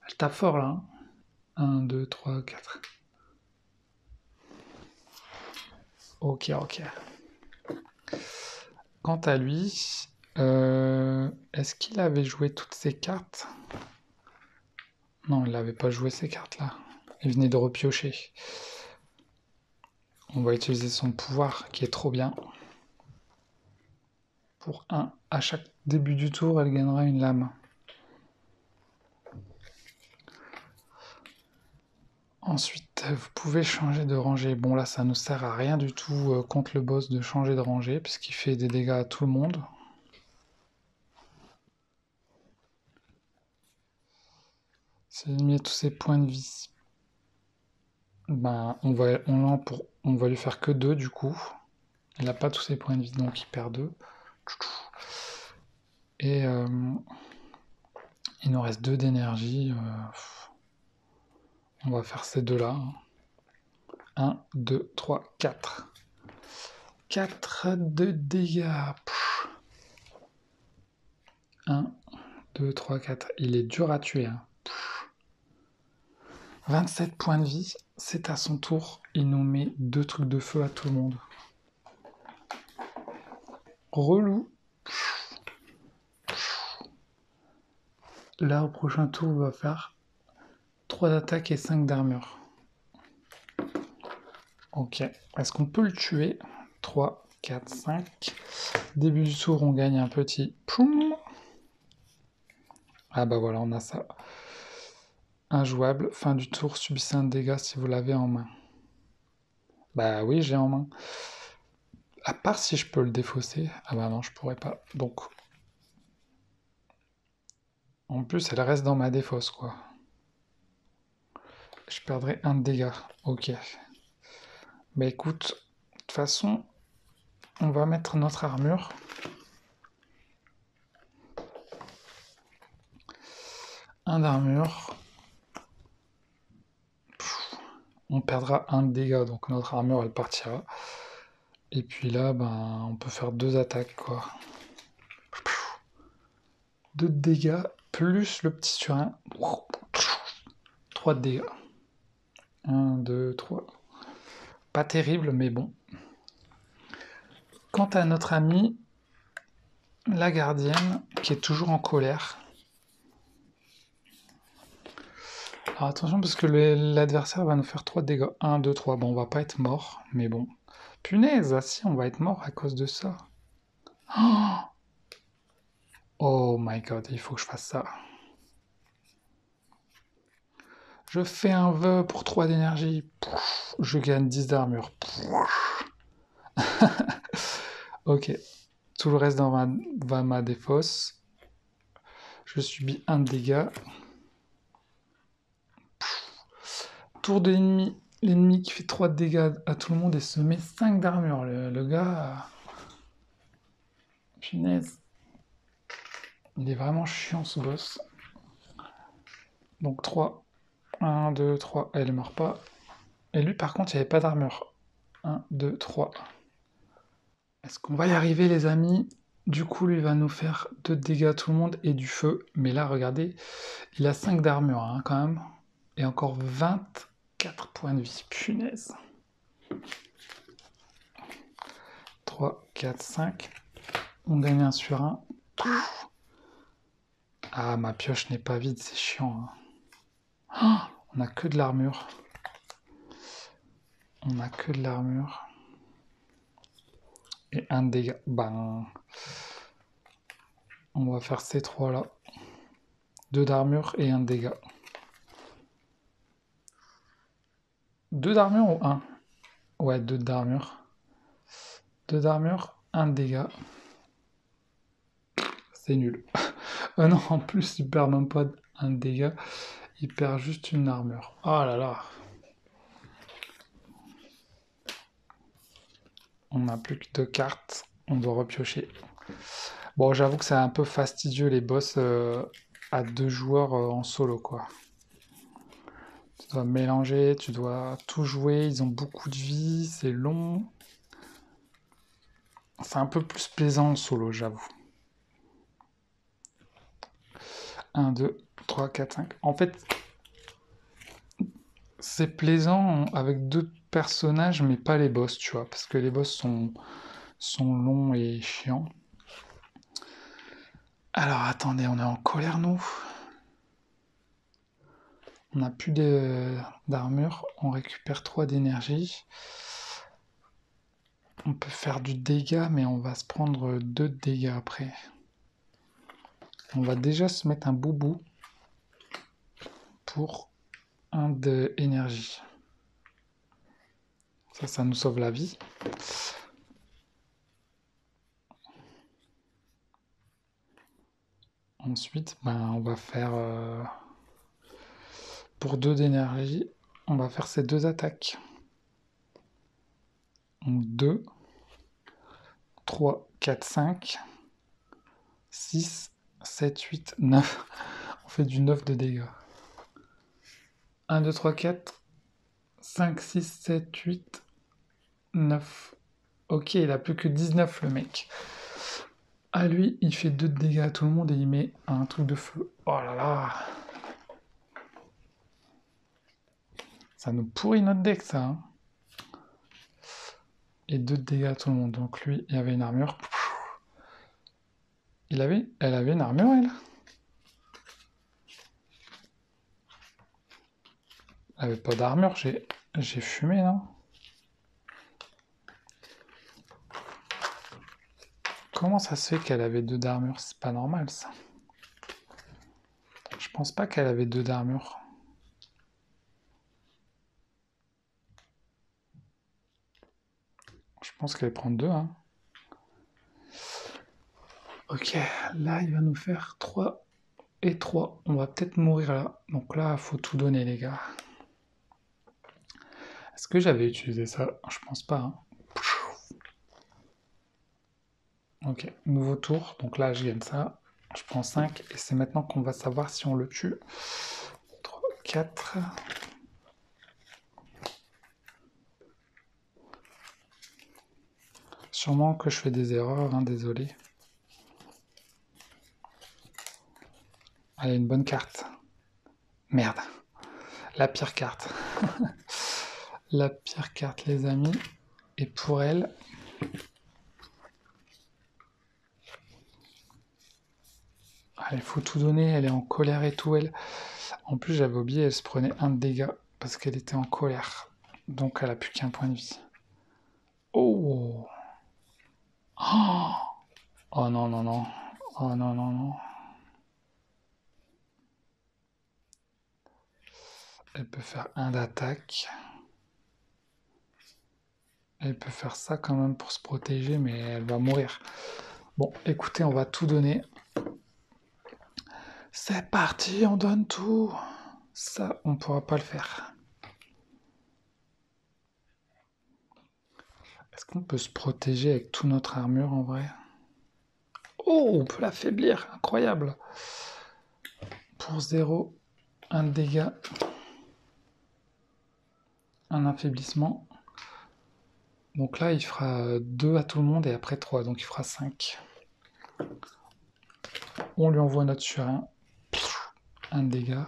Elle tape fort, là. 1, 2, 3, 4. Ok, ok. Quant à lui, est-ce qu'il avait joué toutes ses cartes? Non, il n'avait pas joué ces cartes-là. Il venait de repiocher. On va utiliser son pouvoir, qui est trop bien. Pour 1, à chaque début du tour, elle gagnera une lame. Ensuite, vous pouvez changer de rangée. Bon, là, ça ne nous sert à rien du tout contre le boss de changer de rangée, puisqu'il fait des dégâts à tout le monde. Si il met tous ses points de vie, ben, on va lui faire que 2 du coup. Il n'a pas tous ses points de vie, donc il perd 2. Et il nous reste 2 d'énergie. On va faire ces deux-là. 1, 2, 3, 4. 4 de dégâts. 1, 2, 3, 4. Il est dur à tuer. 27 points de vie. C'est à son tour. Il nous met 2 trucs de feu à tout le monde. Relou. Là, au prochain tour, on va faire 3 d'attaque et 5 d'armure. Ok. Est-ce qu'on peut le tuer? 3, 4, 5. Début du tour, on gagne un petit... Poum. Ah bah voilà, on a ça. Injouable. Fin du tour, subissez un dégât si vous l'avez en main. Bah oui, j'ai en main. À part si je peux le défausser. Ah bah non, je pourrais pas. Donc, en plus, elle reste dans ma défausse, quoi. Je perdrai un dégât. Ok. Bah écoute, de toute façon, on va mettre notre armure. Un d'armure. On perdra un dégât, donc notre armure, elle partira. Et puis là, ben, on peut faire 2 attaques, quoi. 2 de dégâts, plus le petit surin. 3 de dégâts. 1, 2, 3. Pas terrible, mais bon. Quant à notre amie, la gardienne, qui est toujours en colère. Alors attention, parce que l'adversaire va nous faire 3 de dégâts. 1, 2, 3. Bon, on va pas être mort, mais bon. Punaise, ah si, on va être mort à cause de ça. Oh my god, il faut que je fasse ça. Je fais un vœu pour 3 d'énergie. Je gagne 10 d'armure. Ok. Tout le reste va ma défausse. Je subis un dégât. Tour de l'ennemi. L'ennemi qui fait 3 de dégâts à tout le monde et se met 5 d'armure. Le gars... Punaise. Il est vraiment chiant ce boss. Donc 3. 1, 2, 3. Elle ne meurt pas. Et lui par contre il n'y avait pas d'armure. 1, 2, 3. Est-ce qu'on va y arriver les amis? Du coup lui va nous faire 2 de dégâts à tout le monde et du feu. Mais là regardez, il a 5 d'armure hein, quand même. Et encore 24 points de vie. Punaise. 3, 4, 5. On gagne un sur un. Ah, ma pioche n'est pas vide, c'est chiant. Hein. Oh, on a que de l'armure. On a que de l'armure. Et un dégât. Ben, on va faire ces trois là. 2 d'armure et un dégât. 2 d'armure ou 1? Ouais, 2 d'armure. 2 d'armure, 1 dégât. C'est nul. Non, en plus, il perd même pas un dégât. Il perd juste une armure. Oh là là. On n'a plus que 2 cartes. On doit repiocher. Bon, j'avoue que c'est un peu fastidieux les boss à 2 joueurs en solo, quoi. Tu dois mélanger, tu dois tout jouer. Ils ont beaucoup de vie, c'est long. C'est un peu plus plaisant en solo, j'avoue. 1, 2, 3, 4, 5. En fait, c'est plaisant avec 2 personnages, mais pas les boss, tu vois. Parce que les boss sont longs et chiants. Alors, attendez, on est en colère, nous. On n'a plus d'armure. On récupère 3 d'énergie. On peut faire du dégât, mais on va se prendre 2 de dégâts après. On va déjà se mettre un boubou pour 1 d'énergie. Ça nous sauve la vie. Ensuite, ben, on va faire... pour 2 d'énergie, on va faire ces 2 attaques. 2, 3, 4, 5, 6, 7, 8, 9. On fait du 9 de dégâts. 1, 2, 3, 4, 5, 6, 7, 8, 9. Ok, il a plus que 19 le mec. À lui, il fait 2 de dégâts à tout le monde et il met un truc de feu. Oh là là. Ça nous pourrit notre deck, ça. Hein. Et 2 de dégâts à tout le monde. Donc lui, il avait une armure. Elle avait une armure, elle. Elle avait pas d'armure, j'ai fumé, non? Comment ça se fait qu'elle avait 2 d'armure? C'est pas normal ça. Je pense pas qu'elle avait 2 d'armure. Je pense qu'elle prend 2, hein. Ok, là il va nous faire 3 et 3. On va peut-être mourir là. Donc là, il faut tout donner les gars. Est-ce que j'avais utilisé ça? Je pense pas, hein. Ok, nouveau tour. Donc là, je gagne ça. Je prends 5. Et c'est maintenant qu'on va savoir si on le tue. 3, 4. Sûrement que je fais des erreurs, hein, désolé. Allez, une bonne carte. Merde. La pire carte. La pire carte, les amis. Et pour elle... il faut tout donner, elle est en colère et tout, elle. En plus, j'avais oublié, elle se prenait 1 de dégâts parce qu'elle était en colère. Donc, elle a plus qu'un point de vie. Oh! Oh! Oh non, non, non. Oh non, non, non. Elle peut faire 1 d'attaque. Elle peut faire ça quand même pour se protéger, mais elle va mourir. Bon, écoutez, on va tout donner. C'est parti, on donne tout. Ça, on pourra pas le faire. Est-ce qu'on peut se protéger avec toute notre armure en vrai? Oh, on peut l'affaiblir, incroyable. Pour 0, 1 de dégâts. Un affaiblissement. Donc là, il fera 2 à tout le monde et après 3, donc il fera 5. On lui envoie notre surin. 1 de dégâts.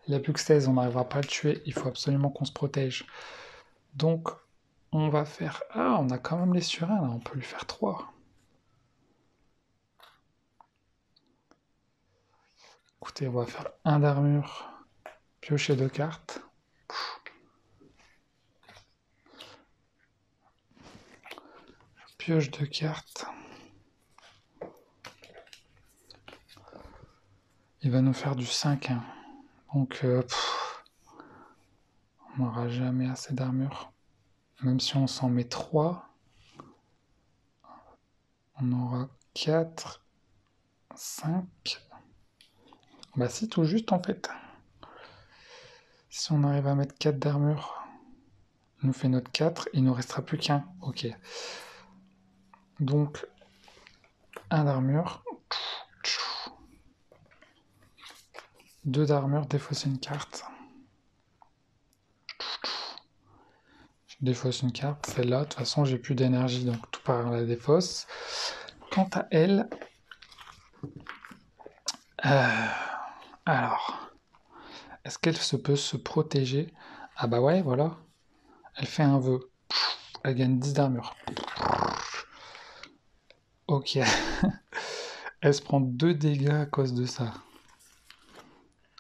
Il n'a plus que 16, on n'arrivera pas à le tuer. Il faut absolument qu'on se protège. Donc, on va faire... Ah, on a quand même les surins, là. On peut lui faire 3. Écoutez, on va faire 1 d'armure. Piocher 2 cartes. Pioche 2 cartes. Il va nous faire du 5. Hein. Donc, on n'aura jamais assez d'armure. Même si on s'en met 3, on aura 4, 5. Bah si, tout juste en fait. Si on arrive à mettre 4 d'armure, il nous fait notre 4, il nous restera plus qu'un. Ok. Donc, 1 d'armure. 2 d'armure, défausser une carte. Je défausse une carte, celle-là. De toute façon, j'ai plus d'énergie, donc tout part à la défausse. Quant à elle... alors... Est-ce qu'elle peut se protéger? Ah bah ouais, voilà. Elle fait un vœu. Elle gagne 10 d'armure. Ok. Elle se prend 2 dégâts à cause de ça.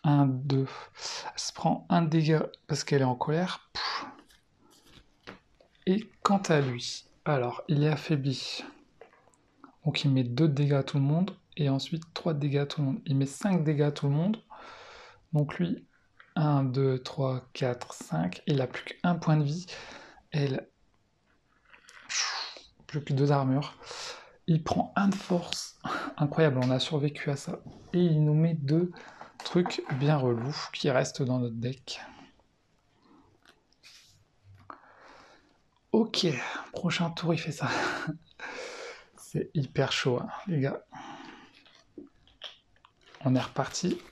1, 2. Elle se prend 1 dégât parce qu'elle est en colère. Et quant à lui, alors, il est affaibli. Donc il met 2 dégâts à tout le monde. Et ensuite 3 dégâts à tout le monde. Il met 5 dégâts à tout le monde. Donc lui, 1, 2, 3, 4, 5. Il n'a plus qu'un point de vie. Elle... plus que 2 d'armure. Il prend 1 de force. Incroyable, on a survécu à ça. Et il nous met 2 trucs bien relous qui restent dans notre deck. Ok, prochain tour il fait ça. C'est hyper chaud, hein, les gars. On est reparti.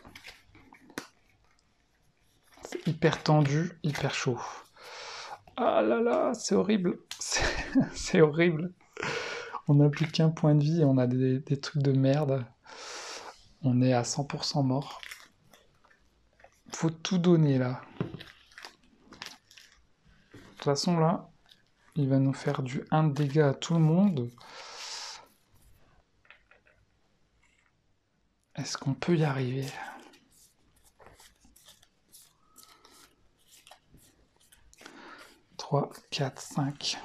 C'est hyper tendu, hyper chaud. Ah là là, c'est horrible. C'est horrible. On n'a plus qu'un point de vie, on a des trucs de merde. On est à 100% mort. Faut tout donner là. De toute façon là, il va nous faire du 1 de dégâts à tout le monde. Est-ce qu'on peut y arriver? « 3, 4, 5.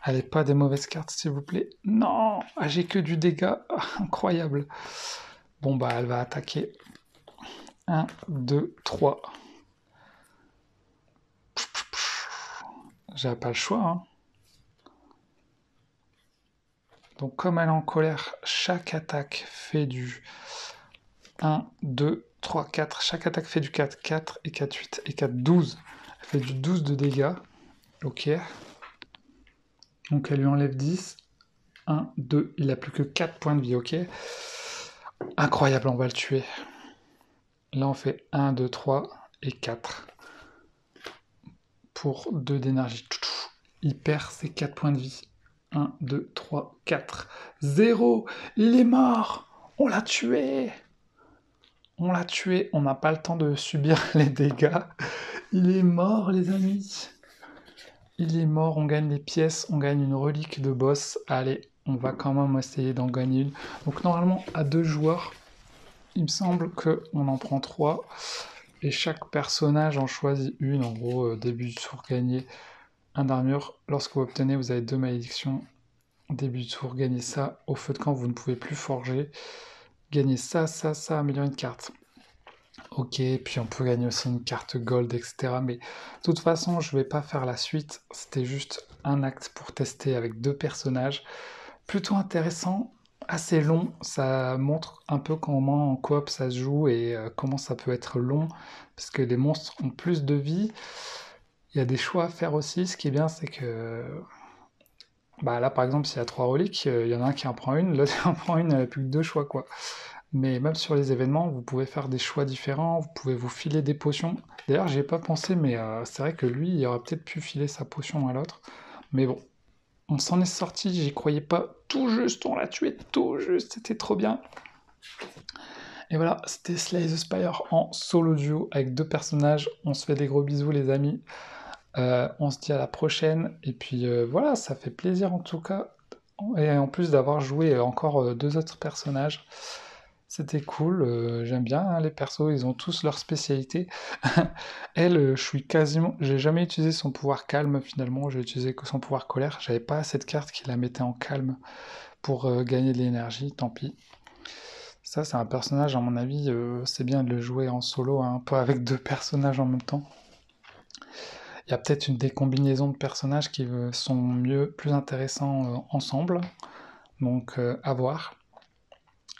Allez, pas des mauvaises cartes, s'il vous plaît. Non, ah, j'ai que du dégât. Ah, incroyable. Bon, bah, elle va attaquer. 1, 2, 3. J'avais pas le choix, hein. Donc, comme elle est en colère, chaque attaque fait du 1, 2, 3, 4. Chaque attaque fait du 4. 4 et 4, 8 et 4, 12. Elle fait du 12 de dégâts. Ok. Donc, elle lui enlève 10. 1, 2. Il a plus que 4 points de vie, ok. Incroyable, on va le tuer. Là, on fait 1, 2, 3 et 4. Pour 2 d'énergie. Il perd ses 4 points de vie. 1, 2, 3, 4. 0. Il est mort. On l'a tué. On l'a tué. On n'a pas le temps de subir les dégâts. Il est mort, les amis. Il est mort. On gagne des pièces. On gagne une relique de boss. Allez, on va quand même essayer d'en gagner une. Donc normalement, à 2 joueurs, il me semble qu'on en prend 3. Et chaque personnage en choisit une. En gros, début du tour gagné. 1 d'armure. Lorsque vous obtenez, vous avez 2 malédictions. Début du tour, gagnez ça. Au feu de camp, vous ne pouvez plus forger. Gagnez ça, améliorer une carte. Ok, puis on peut gagner aussi une carte gold, etc. Mais de toute façon, je vais pas faire la suite. C'était juste un acte pour tester avec 2 personnages. Plutôt intéressant, assez long. Ça montre un peu comment en coop ça se joue et comment ça peut être long. Parce que les monstres ont plus de vie. Il y a des choix à faire aussi. Ce qui est bien, c'est que bah là, par exemple, s'il y a 3 reliques, il y en a un qui en prend une, l'autre en prend une, elle n'a plus que 2 choix, quoi. Mais même sur les événements, vous pouvez faire des choix différents, vous pouvez vous filer des potions. D'ailleurs, j'y ai pas pensé, mais c'est vrai que lui, il aurait peut-être pu filer sa potion à l'autre. Mais bon, on s'en est sorti, j'y croyais pas. Tout juste, on l'a tué, tout juste, c'était trop bien. Et voilà, c'était Slay the Spire en solo duo avec 2 personnages. On se fait des gros bisous, les amis. On se dit à la prochaine. Et puis voilà, ça fait plaisir en tout cas. Et en plus d'avoir joué encore 2 autres personnages, c'était cool. J'aime bien hein, les persos, ils ont tous leur spécialité. Elle, je suis quasiment. J'ai jamais utilisé son pouvoir calme finalement, j'ai utilisé que son pouvoir colère. J'avais pas assez de cartes qui la mettaient en calme pour gagner de l'énergie, tant pis. Ça, c'est un personnage, à mon avis, c'est bien de le jouer en solo, hein, pas avec 2 personnages en même temps. Il y a peut-être une des combinaisons de personnages qui sont mieux, plus intéressants ensemble, donc à voir.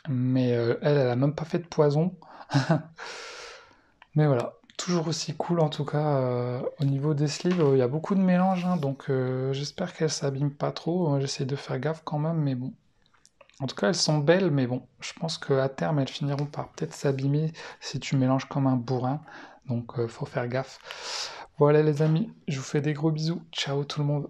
Mais elle a même pas fait de poison. Mais voilà, toujours aussi cool en tout cas. Au niveau des sleeves, il y a beaucoup de mélange, hein, donc j'espère qu'elles s'abîment pas trop. J'essaie de faire gaffe quand même, mais bon. En tout cas, elles sont belles, mais bon, je pense qu'à terme, elles finiront par peut-être s'abîmer si tu mélanges comme un bourrin. Donc, faut faire gaffe. Voilà les amis, je vous fais des gros bisous. Ciao tout le monde.